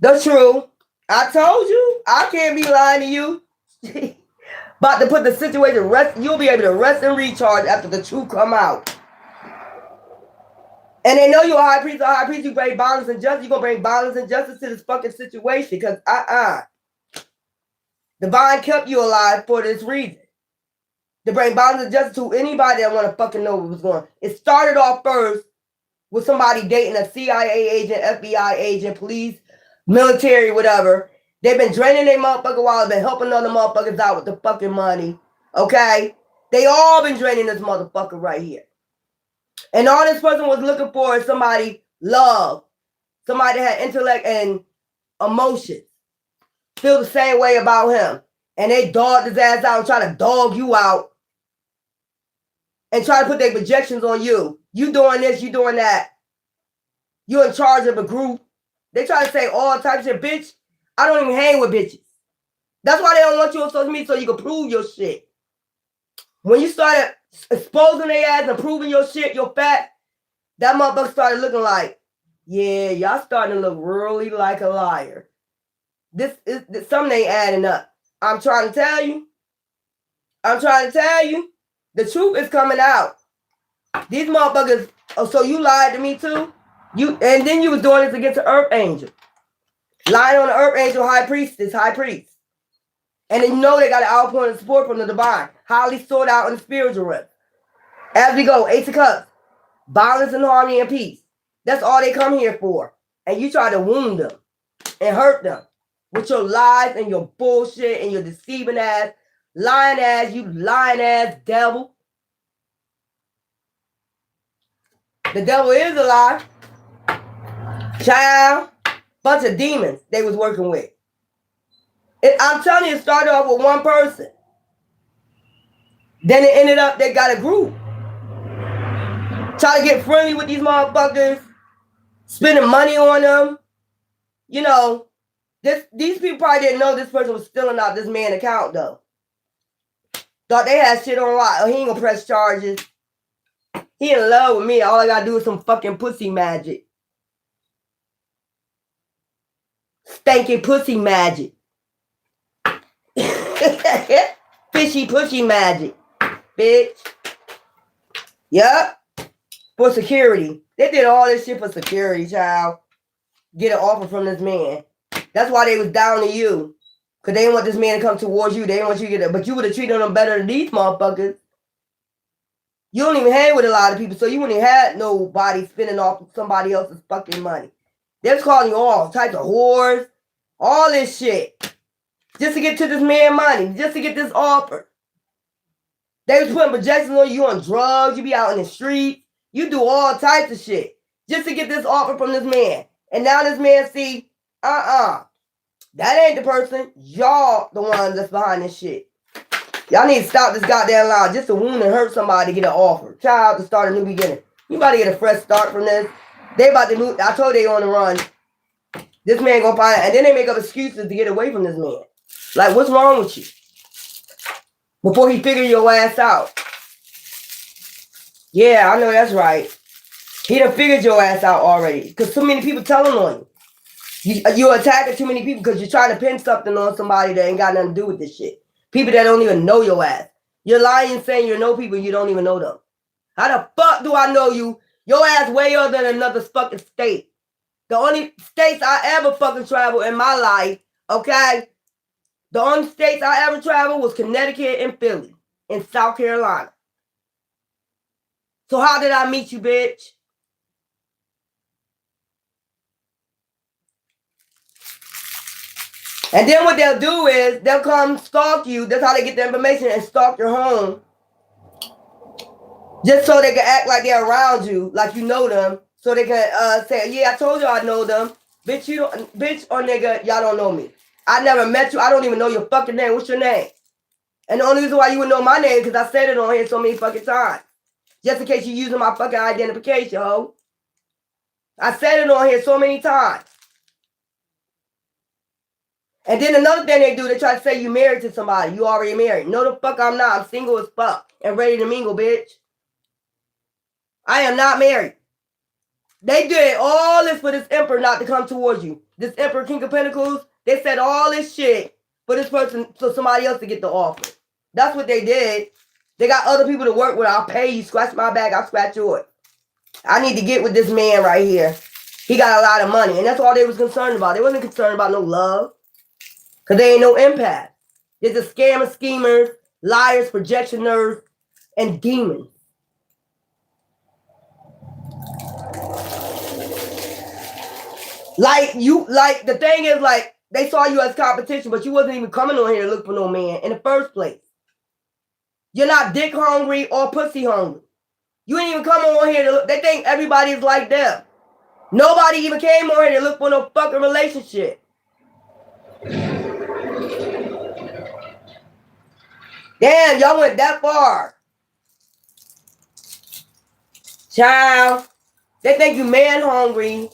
The truth. I told you. I can't be lying to you. About to put the situation rest. You'll be able to rest and recharge after the truth come out. And they know you're a high priest or high priest. You bring balance and justice. You're going to bring balance and justice to this fucking situation. Because, Divine kept you alive for this reason. To bring balance and justice to anybody that want to fucking know what was going on. It started off first with somebody dating a CIA agent, FBI agent, police, military, whatever. They've been draining their motherfucker while they've been helping other motherfuckers out with the fucking money. Okay? They all been draining this motherfucker right here. And all this person was looking for is somebody love. Somebody that had intellect and emotions. Feel the same way about him. And they dogged his ass out and try to dog you out. And try to put their projections on you. You doing this, you doing that. You in charge of a group. They try to say all types of shit. Bitch, I don't even hang with bitches. That's why they don't want you on social media so you can prove your shit. When you started exposing their ass and proving your shit, your fact, that motherfucker started looking like, yeah, y'all starting to look really like a liar. Something ain't adding up. I'm trying to tell you. The truth is coming out. These motherfuckers, oh, so you lied to me too? And then you was doing this against the Earth Angel. Lying on the Earth Angel high priest. And then you know they got an outpouring of support from the divine. Highly sought out in the spiritual realm. As we go, Ace of Cups. Balance and harmony and peace. That's all they come here for. And you try to wound them and hurt them with your lies and your bullshit and your deceiving ass, lying ass devil. The devil is a lie. Child. Bunch of demons they was working with. I'm telling you, it started off with one person. Then it ended up they got a group. Try to get friendly with these motherfuckers, spending money on them. You know, these people probably didn't know this person was stealing out this man's account though. Thought they had shit on lock. Oh, he ain't gonna press charges. He in love with me. All I gotta do is some fucking pussy magic. Stanky pussy magic. Fishy pushy magic. Bitch. Yup. For security. They did all this shit for security, child. Get an offer from this man. That's why they was down to you. Because they didn't want this man to come towards you. They didn't want you to get it. But you would have treated them better than these motherfuckers. You don't even hang with a lot of people, so you wouldn't have had nobody spending off somebody else's fucking money. They was calling you all types of whores. All this shit. Just to get to this man money. Just to get this offer. They was putting projections on you on drugs. You be out in the street. You do all types of shit. Just to get this offer from this man. And now this man see, that ain't the person. Y'all the ones that's behind this shit. Y'all need to stop this goddamn lie. Just to wound and hurt somebody to get an offer. Child, to start a new beginning. You about to get a fresh start from this. They about to move. I told they on the run. This man gonna find it. And then they make up excuses to get away from this man. Like, what's wrong with you? Before he figure your ass out. Yeah, I know that's right. He done figured your ass out already. Because so many people telling on you. You're attacking too many people because you're trying to pin something on somebody that ain't got nothing to do with this shit. People that don't even know your ass. You're lying saying you know people, you don't even know them. How the fuck do I know you? Your ass way other than another fucking state. The only states I ever fucking traveled in my life, okay? The only states I ever traveled was Connecticut and Philly and South Carolina. So how did I meet you, bitch? And then what they'll do is they'll come stalk you. That's how they get the information and stalk your home. Just so they can act like they're around you, like you know them. So they can say, yeah, I told you I know them. Bitch, bitch or nigga, y'all don't know me. I never met you. I don't even know your fucking name. What's your name? And the only reason why you would know my name because I said it on here so many fucking times. Just in case you're using my fucking identification, ho. I said it on here so many times. And then another thing they do, they try to say you married to somebody. You already married. No, the fuck I'm not. I'm single as fuck and ready to mingle, bitch. I am not married. They did all this for this emperor not to come towards you. This emperor, King of Pentacles, they said all this shit for this person, for somebody else to get the offer. That's what they did. They got other people to work with. I'll pay you. Scratch my back. I'll scratch yours. I need to get with this man right here. He got a lot of money. And that's all they was concerned about. They wasn't concerned about no love. Because they ain't no empath. They're just scammers, schemers, liars, projectioners, and demons. Like the thing is, like, they saw you as competition, but you wasn't even coming on here to look for no man in the first place. You're not dick hungry or pussy hungry. You ain't even come on here to look. They think everybody is like them. Nobody even came on here to look for no fucking relationship. Damn, y'all went that far. Child, they think you man hungry.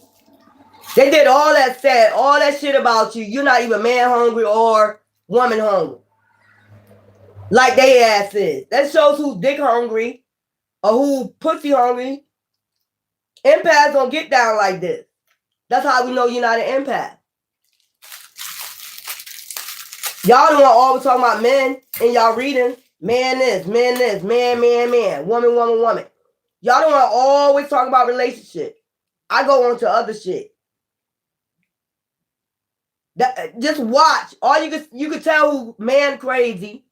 They did all that said, all that shit about you. You're not even man hungry or woman hungry. Like they ass is. That shows who's dick hungry or who pussy hungry. Empaths don't get down like this. That's how we know you're not an empath. Y'all don't always talking about men in y'all reading. Man this, man, woman, woman. Y'all don't want to always talk about relationship. I go on to other shit. Just watch. All you can tell who man crazy,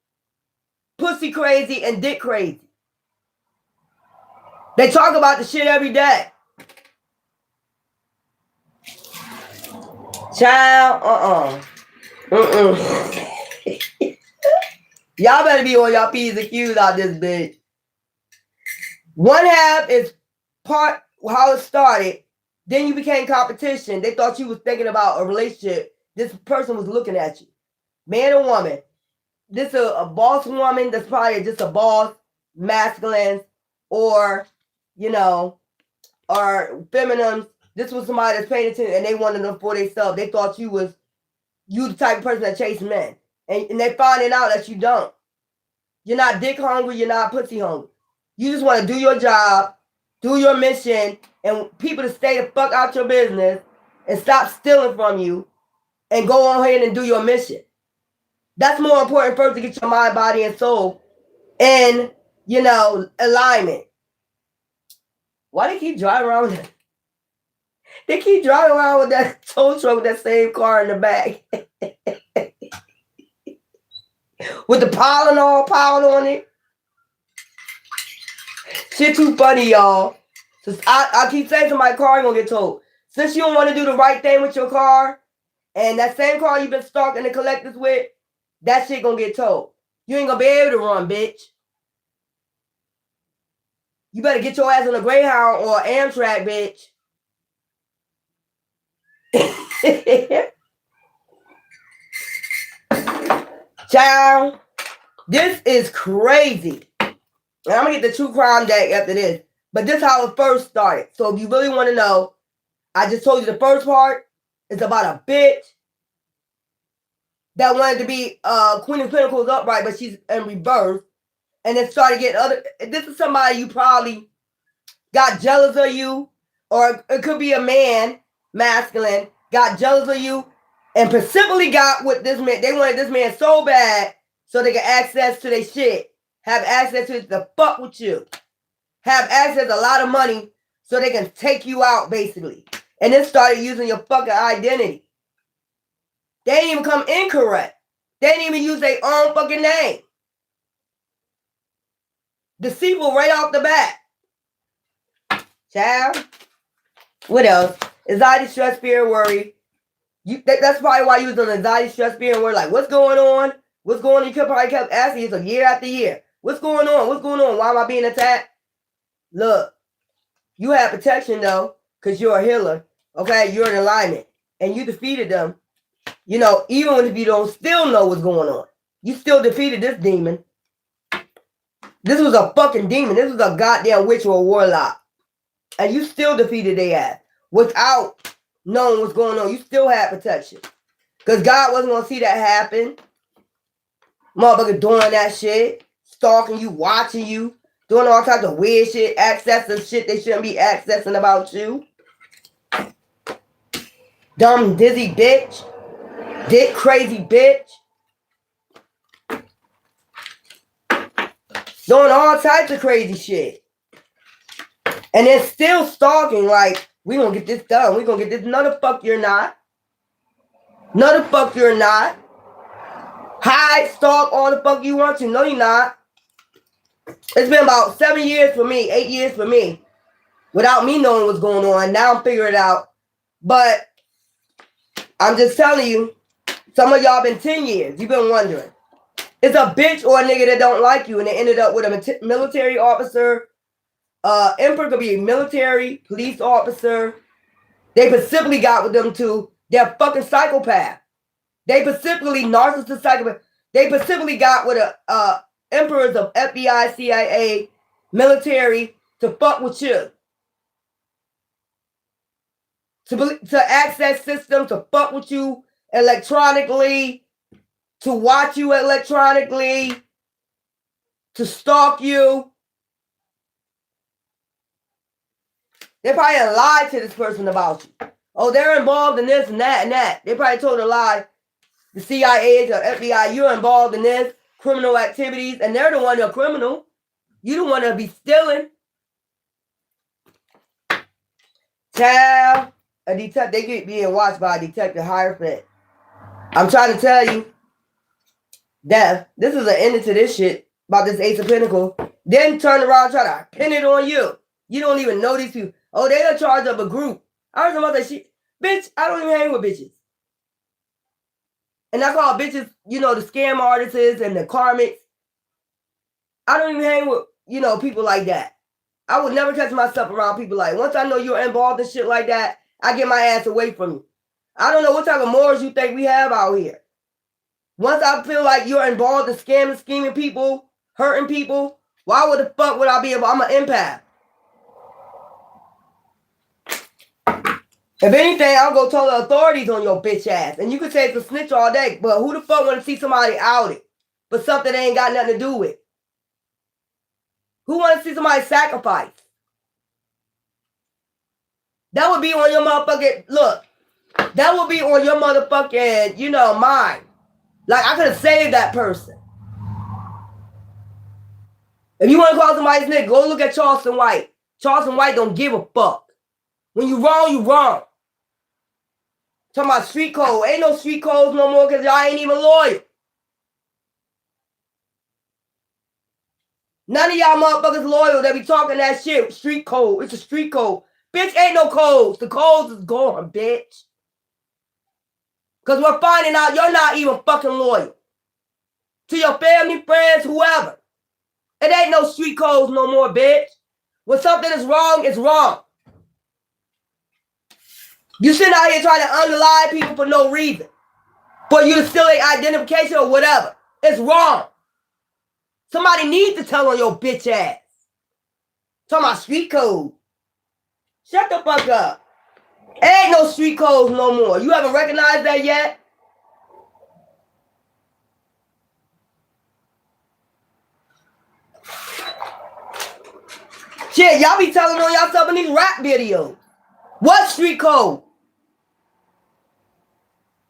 pussy crazy, and dick crazy. They talk about the shit every day. Child, Y'all better be on y'all P's and Q's out this bitch. One half is part how it started. Then you became competition. They thought you was thinking about a relationship. This person was looking at you. Man or woman. This is a boss woman that's probably just a boss, masculine, or you know, or feminines. This was somebody that's paying attention and they wanted them for themselves. They thought you the type of person that chased men. And they finding out that you don't. You're not dick hungry, you're not pussy hungry. You just want to do your job, do your mission, and people to stay the fuck out your business and stop stealing from you and go on ahead and do your mission. That's more important first to get your mind, body, and soul in, alignment. Why they keep driving around with that? They keep driving around with that tow truck with that same car in the back. With the pollen all piled on it. Shit too funny, y'all. So I keep saying to my car ain't gonna get towed. Since you don't want to do the right thing with your car, and that same car you've been stalking the collectors with, that shit gonna get towed. You ain't gonna be able to run, bitch. You better get your ass on a Greyhound or Amtrak, bitch. Child, this is crazy. And I'm gonna get the true crime deck after this. But this is how it first started. So if you really want to know, I just told you the first part is about a bitch that wanted to be Queen of Pentacles upright, but she's in reverse. And then started getting other. This is somebody you probably got jealous of you, or it could be a man, masculine, got jealous of you, and specifically got with this man. They wanted this man so bad so they could access to their shit, have access to the fuck with you, have access to a lot of money so they can take you out, basically. And then started using your fucking identity. They didn't even come incorrect. They didn't even use their own fucking name. Deceitful right off the bat. Child. What else? Anxiety, stress, fear, worry. That's probably why you was on anxiety, stress, fear, and worry. Like, what's going on? What's going on? You probably kept asking yourself year after year. What's going on? What's going on? Why am I being attacked? Look, you have protection, though, because you're a healer. Okay? You're in alignment. And you defeated them. Even if you don't still know what's going on. You still defeated this demon. This was a fucking demon. This was a goddamn witch or a warlock. And you still defeated their ass. Without knowing what's going on. You still had protection. Because God wasn't going to see that happen. Motherfucker doing that shit. Stalking you, watching you. Doing all types of weird shit. Accessing shit they shouldn't be accessing about you. Dumb, dizzy bitch. Dick crazy bitch. Doing all types of crazy shit. And then still stalking like, we gonna get this done. We gonna get this. No, the fuck you're not. No, the fuck you're not. Hide, stalk all the fuck you want to. No, you're not. It's been about 7 years for me, 8 years for me, without me knowing what's going on. Now I'm figuring it out. But I'm just telling you, some of y'all been 10 years. You've been wondering. It's a bitch or a nigga that don't like you, and they ended up with a military officer. Emperor could be a military, police officer. They specifically got with them too. They're fucking psychopath. They specifically narcissist psychopath. They specifically got with emperors of FBI, CIA, military to fuck with you. To access systems, to fuck with you electronically, to watch you electronically, to stalk you. They probably lied to this person about you. Oh, they're involved in this and that and that. They probably told a lie. The CIA, the FBI, you're involved in this, criminal activities, and they're the one that's criminal. You don't want to be stealing. Child, they get being watched by a detective Hierophant. I'm trying to tell you that this is an ending to this shit about this Ace of Pentacles. Then turn around and try to pin it on you. You don't even know these people. Oh, they're in charge of a group. I heard some other shit. Bitch, I don't even hang with bitches. And that's all bitches, the scam artists and the karmics. I don't even hang with, people like that. I would never touch myself around people like, once I know you're involved in shit like that, I get my ass away from you. I don't know what type of morals you think we have out here. Once I feel like you're involved in scheming people, hurting people, why would the fuck would I be able? I'm an empath. If anything, I'll go tell the authorities on your bitch ass. And you can say it's a snitch all day, but who the fuck want to see somebody outed for something they ain't got nothing to do with? Who want to see somebody sacrifice? That would be on your motherfucking, look, that would be on your motherfucking, mind. Like, I could have saved that person. If you want to call somebody's nigga, go look at Charleston White. Charleston White don't give a fuck. When you wrong, you wrong. Talking about street code. Ain't no street codes no more because y'all ain't even loyal. None of y'all motherfuckers loyal that be talking that shit. Street code. It's a street code. Bitch, ain't no codes. The codes is gone, bitch. Because we're finding out you're not even fucking loyal. To your family, friends, whoever. It ain't no street codes no more, bitch. When something is wrong, it's wrong. You sitting out here trying to underlie people for no reason. For you to steal their identification or whatever. It's wrong. Somebody needs to tell on your bitch ass. Talking about street code. Shut the fuck up. Ain't no street codes no more. You haven't recognized that yet? Shit, y'all be telling on y'all in these rap videos. What street code?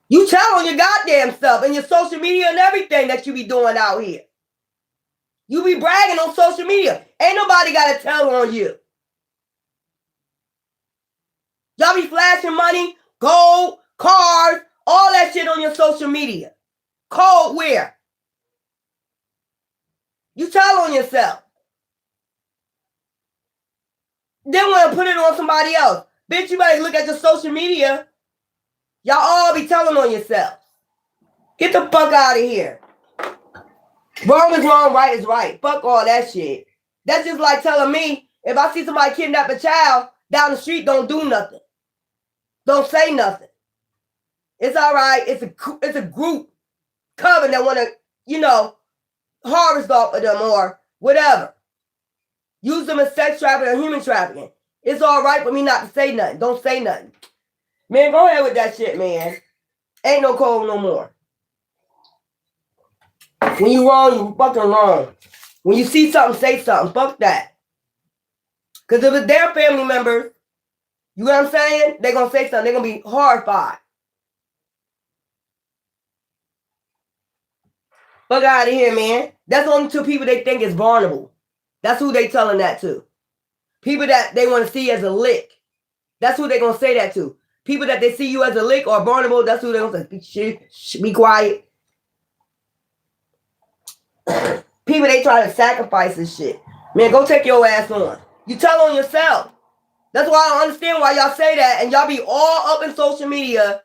You tell on your goddamn stuff and your social media and everything that you be doing out here. You be bragging on social media. Ain't nobody got to tell on you. Y'all be flashing money, gold, cars, all that shit on your social media. Code where? You tell on yourself. Then want to put it on somebody else. Bitch, you better look at your social media. Y'all all be telling on yourself. Get the fuck out of here. Wrong is wrong, right is right. Fuck all that shit. That's just like telling me, if I see somebody kidnap a child down the street, don't do nothing. Don't say nothing. It's all right. It's a group coven that want to, harvest off of them or whatever. Use them as sex trafficking or human trafficking. It's all right for me not to say nothing. Don't say nothing. Man, go ahead with that shit, man. Ain't no code no more. When you wrong, you fucking wrong. When you see something, say something. Fuck that. Because if it's their family members, you know what I'm saying? They're going to say something. They're going to be horrified. Fuck out of here, man. That's only two people they think is vulnerable. That's who they telling that to. People that they want to see as a lick. That's who they going to say that to. People that they see you as a lick or vulnerable, that's who they going to say, be quiet. People they try to sacrifice and shit. Man, go take your ass on. You tell on yourself. That's why I don't understand why y'all say that and y'all be all up in social media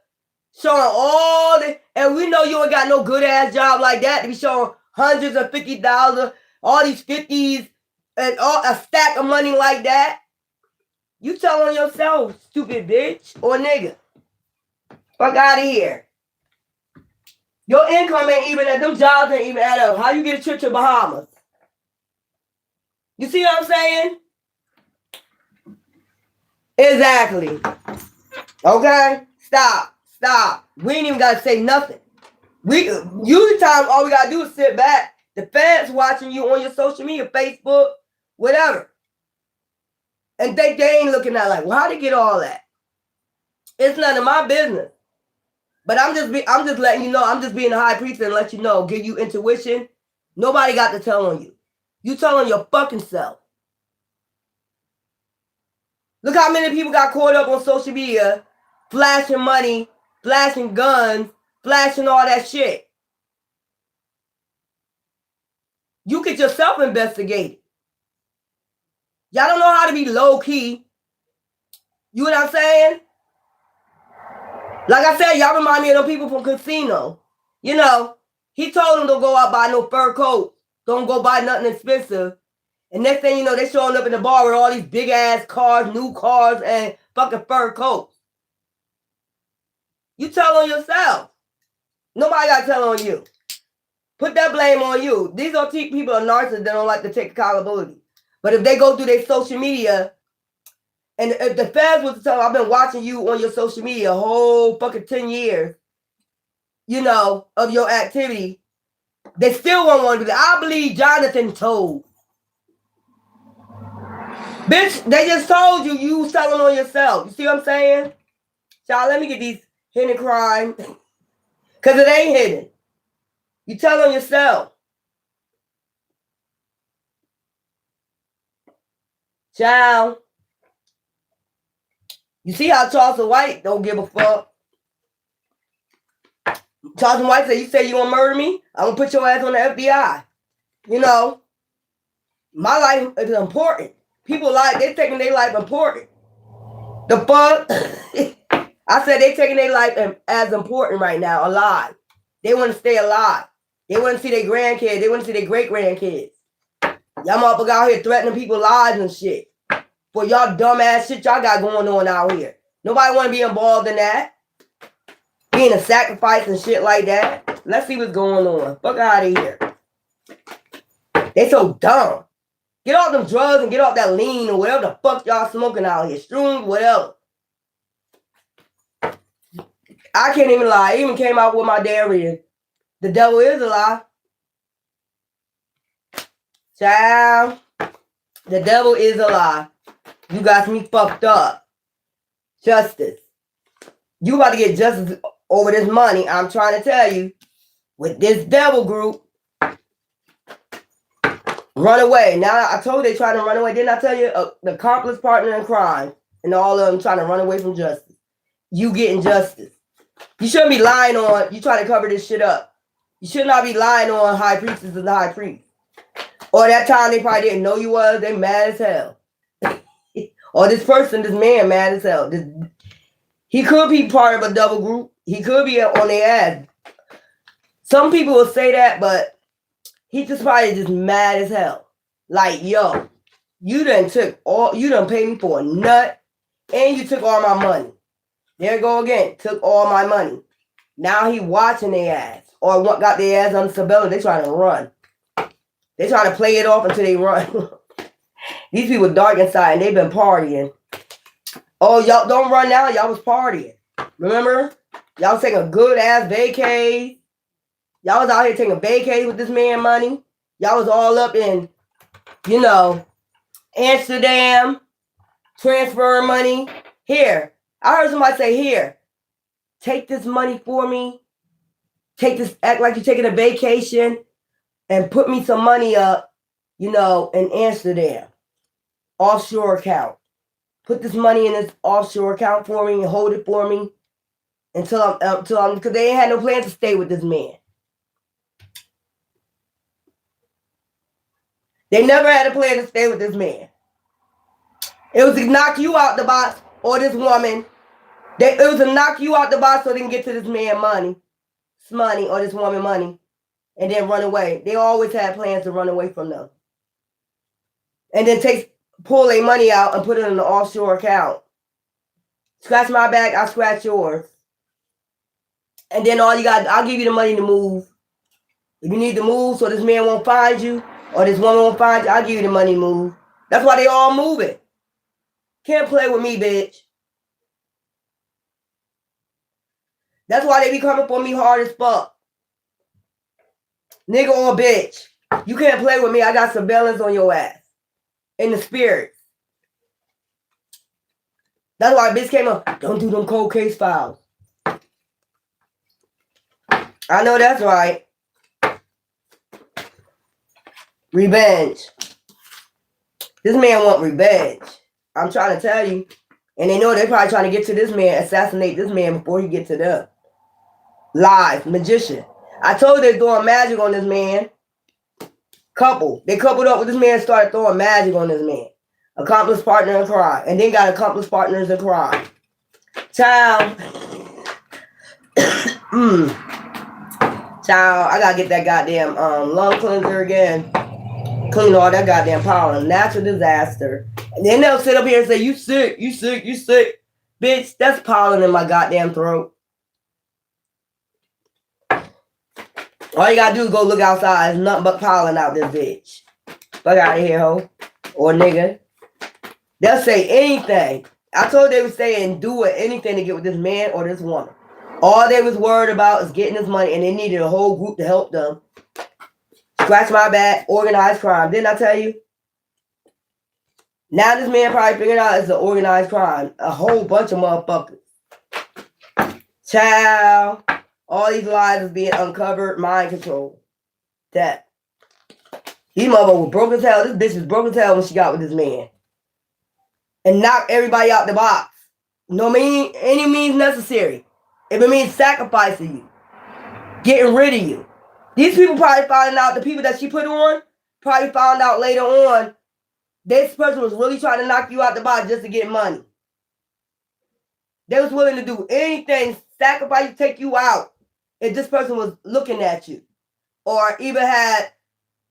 showing all the, and we know you ain't got no good ass job like that to be showing hundreds of $50,000, all these 50s and all a stack of money like that. You tell on yourself, stupid bitch or nigga. Fuck out of here. Your income ain't even, them jobs ain't even add up. How you get a trip to Bahamas? You see what I'm saying? Exactly. Okay? Stop. We ain't even got to say nothing. Usually times all we got to do is sit back. The fans watching you on your social media, Facebook, whatever. And think they ain't looking at like, well, how they get all that? It's none of my business. But I'm just letting you know, I'm just being a high priest and let you know, give you intuition. Nobody got to tell on you. You tell on your fucking self. Look how many people got caught up on social media, flashing money, flashing guns, flashing all that shit. You get yourself investigated. Y'all don't know how to be low key. You know what I'm saying? Like I said, y'all remind me of those people from Casino. You know, he told them don't go out buy no fur coat. Don't go buy nothing expensive. And next thing you know, they showing up in the bar with all these big ass cars, new cars, and fucking fur coats. You tell on yourself. Nobody got to tell on you. Put that blame on you. These are people are narcissists that don't like to take accountability. But if they go through their social media And if the feds was to tell them, I've been watching you on your social media a whole fucking 10 years, you know, of your activity, they still won't want to be there. I believe Jonathan told. Bitch, they just told you you was telling on yourself. You see what I'm saying? Y'all, let me get these hidden crime. Because it ain't hidden. You tell on yourself. Child. You see how Charleston White don't give a fuck? Charleston White said, you say you gonna murder me? I'm gonna put your ass on the FBI. You know, my life is important. People like, they taking their life important. The fuck? I said they taking their life as important right now, alive. They want to stay alive. They want to see their grandkids. They want to see their great-grandkids. Y'all motherfuckers out here threatening people's lives and shit. For y'all dumbass shit y'all got going on out here. Nobody want to be involved in that. Being a sacrifice and shit like that. Let's see what's going on. Fuck out of here. They so dumb. Get off them drugs and get off that lean or whatever the fuck y'all smoking out here. Shrooms, whatever. I can't even lie. I even came out with my diarrhea. The devil is a lie. Child. The devil is a lie. You got me fucked up. Justice. You about to get justice over this money. I'm trying to tell you. With this devil group. Run away. Now, I told you they trying to run away. Didn't I tell you? The accomplice partner in crime. And all of them trying to run away from justice. You getting justice. You shouldn't be lying on. You trying to cover this shit up. You should not be lying on high priestess and the high priest. Or that time they probably didn't know you was. They mad as hell. Or this person, this man, mad as hell. He could be part of a double group. He could be on their ass. Some people will say that, but he just probably just mad as hell. Like, yo, you done paid me for a nut, and you took all my money. There you go again. Took all my money. Now he watching their ass. Or got their ass on surveillance. They trying to run. They trying to play it off until they run. These people dark inside and they've been partying. Oh, y'all don't run now. Y'all was partying. Remember? Y'all was taking a good ass vacay. Y'all was out here taking vacay with this man money. Y'all was all up in, you know, Amsterdam. Transfer money. Here. I heard somebody say, here, take this money for me. Take this, act like you're taking a vacation and put me some money up, you know, in Amsterdam. Offshore account. Put this money in this offshore account for me and hold it for me until I'm, because they ain't had no plan to stay with this man. They never had a plan to stay with this man. It was to knock you out the box or this woman. It was to knock you out the box so they can get to this man money or this woman money and then run away. They always had plans to run away from them. And then pull their money out and put it in an offshore account. Scratch my back, I'll scratch yours. And then I'll give you the money to move. If you need to move so this man won't find you or this woman won't find you, I'll give you the money to move. That's why they all moving. Can't play with me, bitch. That's why they be coming for me hard as fuck. Nigga or bitch. You can't play with me. I got surveillance on your ass. In the spirit. That's why bitch came up. Don't do them cold case files. I know that's right. Revenge. This man want revenge. I'm trying to tell you. And they know they're probably trying to get to this man, assassinate this man before he get to them. Lies, magician. I told you they're throwing magic on this man. They coupled up with this man and started throwing magic on this man. Accomplice partner in crime. And then got accomplice partners in crime. Child. Child, I gotta get that goddamn lung cleanser again. Clean all that goddamn pollen. Natural disaster. And then they'll sit up here and say, you sick, you sick, you sick. Bitch, that's pollen in my goddamn throat. All you gotta do is go look outside. There's nothing but pollen out this bitch. Fuck out of here, hoe. Or nigga. They'll say anything. I told they would say and do anything to get with this man or this woman. All they was worried about is getting this money, and they needed a whole group to help them. Scratch my back, organized crime. Didn't I tell you? Now this man probably figured out it's an organized crime. A whole bunch of motherfuckers. Child. All these lies is being uncovered. Mind control. That. These motherfuckers were broke as hell. This bitch was broke as hell when she got with this man. And knocked everybody out the box. No mean any means necessary. If it means sacrificing you. Getting rid of you. These people probably found out, the people that she put on, probably found out later on, this person was really trying to knock you out the box just to get money. They was willing to do anything, sacrifice, take you out, if this person was looking at you. Or even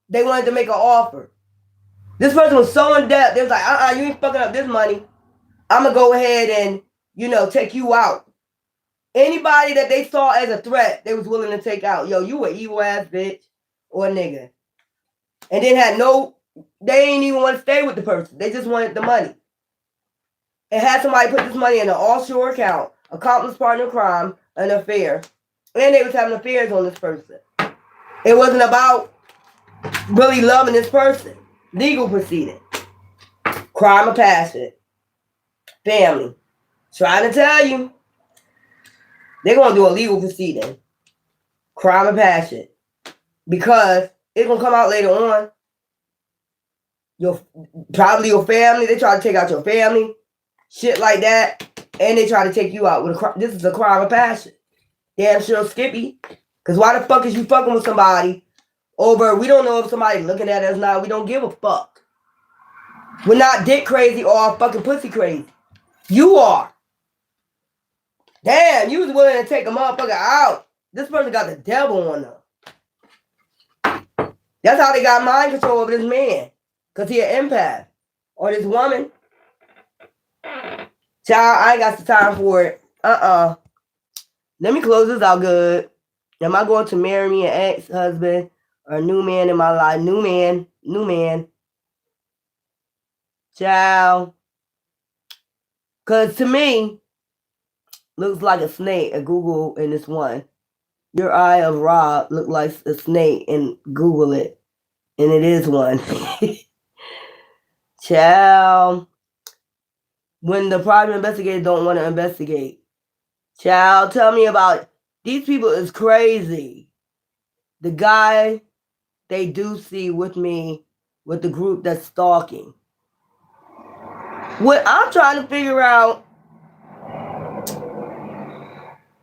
they wanted to make an offer. This person was so in debt, they was like, you ain't fucking up this money. I'm going to go ahead and, take you out. Anybody that they saw as a threat, they was willing to take out. Yo, you an evil ass bitch or a nigga. And then they ain't even want to stay with the person. They just wanted the money. And had somebody put this money in an offshore account, accomplice partner crime, an affair. And they was having affairs on this person. It wasn't about really loving this person. Legal proceeding. Crime of passion. Family. Trying to tell you. They're going to do a legal proceeding. Crime of passion. Because it's going to come out later on. Probably your family. They try to take out your family. Shit like that. And they try to take you out. This is a crime of passion. Damn sure Skippy. Because why the fuck is you fucking with somebody over, we don't know if somebody's looking at us or not. We don't give a fuck. We're not dick crazy or fucking pussy crazy. You are. Damn, you was willing to take a motherfucker out. This person got the devil on them. That's how they got mind control over this man. Because he an empath. Or this woman. Child, I ain't got the time for it. Let me close this out good. Am I going to marry me an ex-husband or a new man in my life? New man. Child. Because to me, looks like a snake at Google in this one. Your eye of Ra look like a snake and Google it. And it is one. Child. When the private investigators don't want to investigate. Child, tell me about it. These people is crazy. The guy they do see with me with the group that's stalking. What I'm trying to figure out,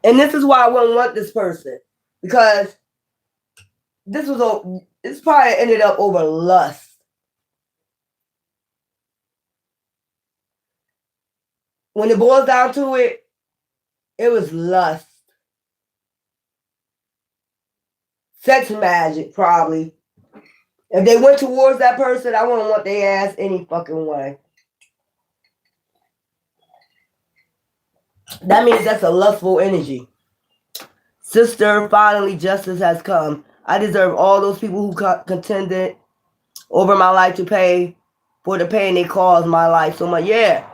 and this is why I wouldn't want this person, because this probably ended up over lust. When it boils down to it, it was lust. Sex magic, probably. If they went towards that person, I wouldn't want their ass any fucking way. That means that's a lustful energy. Sister, finally justice has come. I deserve all those people who contended over my life to pay for the pain they caused my life so much. Yeah.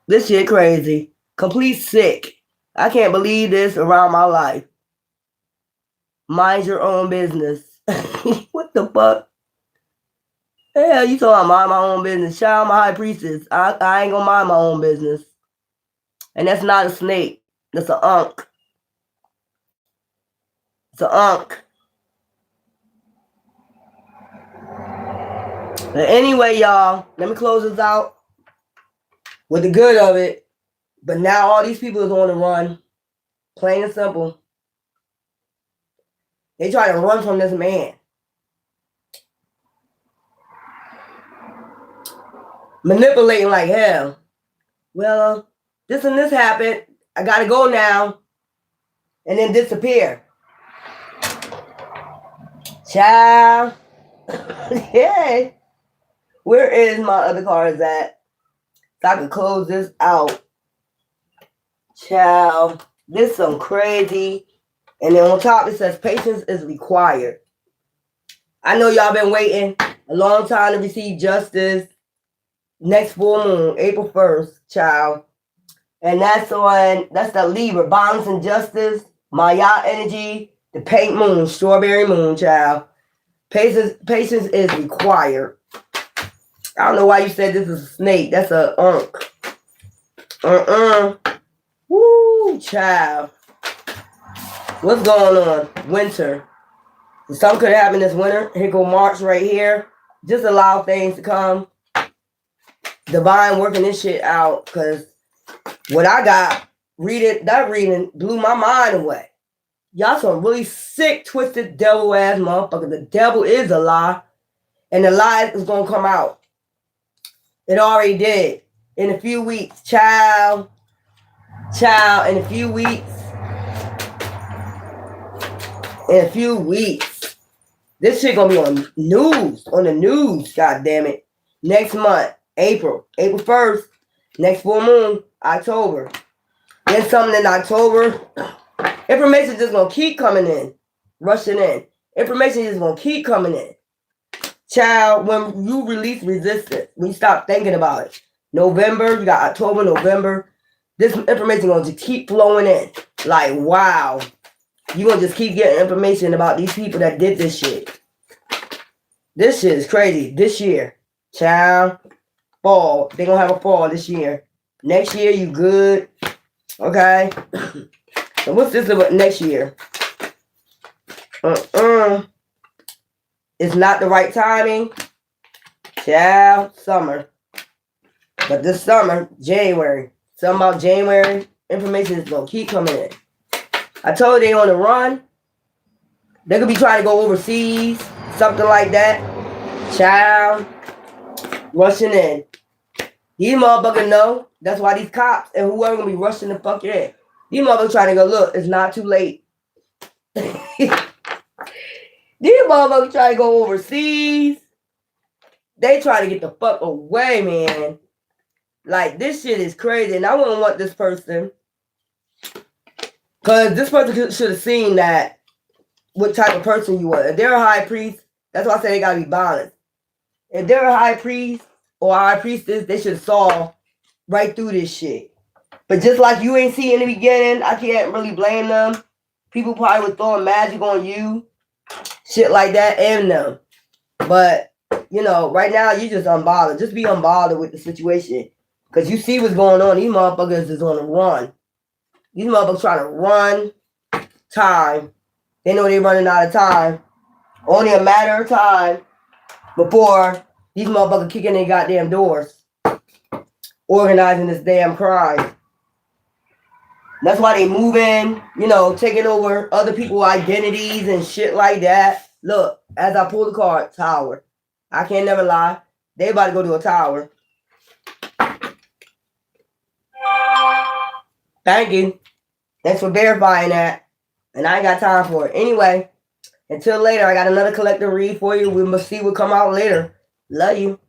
This shit crazy. Complete sick. I can't believe this around my life. Mind your own business. What the fuck? Hell, you talking about mind my own business. Child, my high priestess. I ain't gonna mind my own business. And that's not a snake. That's an unk. It's an unk. But anyway, y'all, let me close this out with the good of it. But now all these people is on the run. Plain and simple. They try to run from this man. Manipulating like hell. Well, this and this happened. I gotta go now. And then disappear. Child. Yeah. Where is my other cards at? So I can close this out. Child. This some crazy. And then on top it says patience is required. I know y'all been waiting. A long time to receive justice. Next full moon, April 1st, child. And that's the Libra, balance and justice, Maya energy, the pink moon, strawberry moon, child. Patience is required. I don't know why you said this is a snake. That's a Woo, child. What's going on? Winter. Something could happen this winter. Here go March right here. Just allow things to come. Divine working this shit out, because what I got, that reading blew my mind away. Y'all some really sick, twisted, devil-ass motherfucker. The devil is a lie, and the lie is going to come out. It already did. In a few weeks, child, in a few weeks. In a few weeks. This shit going to be on the news, god damn it. Next month, April 1st, next full moon, October. Then something in October. Information just gonna keep coming in, rushing in. Information is gonna keep coming in. Child, when you release resistance, when you stop thinking about it. November, you got October, November. This information gonna just keep flowing in. Like, wow. You gonna just keep getting information about these people that did this shit. This shit is crazy. This year, child, fall. They gonna have a fall this year. Next year, you good. Okay. So what's this about next year? It's not the right timing. Child, summer. But this summer, January. Something about January. Information is gonna keep coming in. I told you they on the run. They could be trying to go overseas. Something like that. Child. Rushing in. These motherfuckers know. That's why these cops and whoever gonna be rushing the fuck in. These motherfuckers trying to go, look, it's not too late. These motherfuckers trying to go overseas. They try to get the fuck away, man. Like, this shit is crazy. And I wouldn't want this person. Because this person should have seen that, what type of person you are. If they're a high priest, that's why I say they got to be balanced. If they're a high priest or a high priestess, they should have saw right through this shit. But just like you ain't see in the beginning, I can't really blame them. People probably were throwing magic on you. Shit like that and them. But, you know, right now you just unbothered. Just be unbothered with the situation. Because you see what's going on. These motherfuckers is on the run. These motherfuckers trying to run time. They know they're running out of time. Only a matter of time before these motherfuckers kick in their goddamn doors. Organizing this damn crime. That's why they moving, you know, taking over other people's identities and shit like that. Look, as I pull the card, tower. I can't never lie. They about to go to a tower. Thank you. Thanks for verifying that. And I ain't got time for it. Anyway, until later, I got another collector read for you. We must see what come out later. Love you.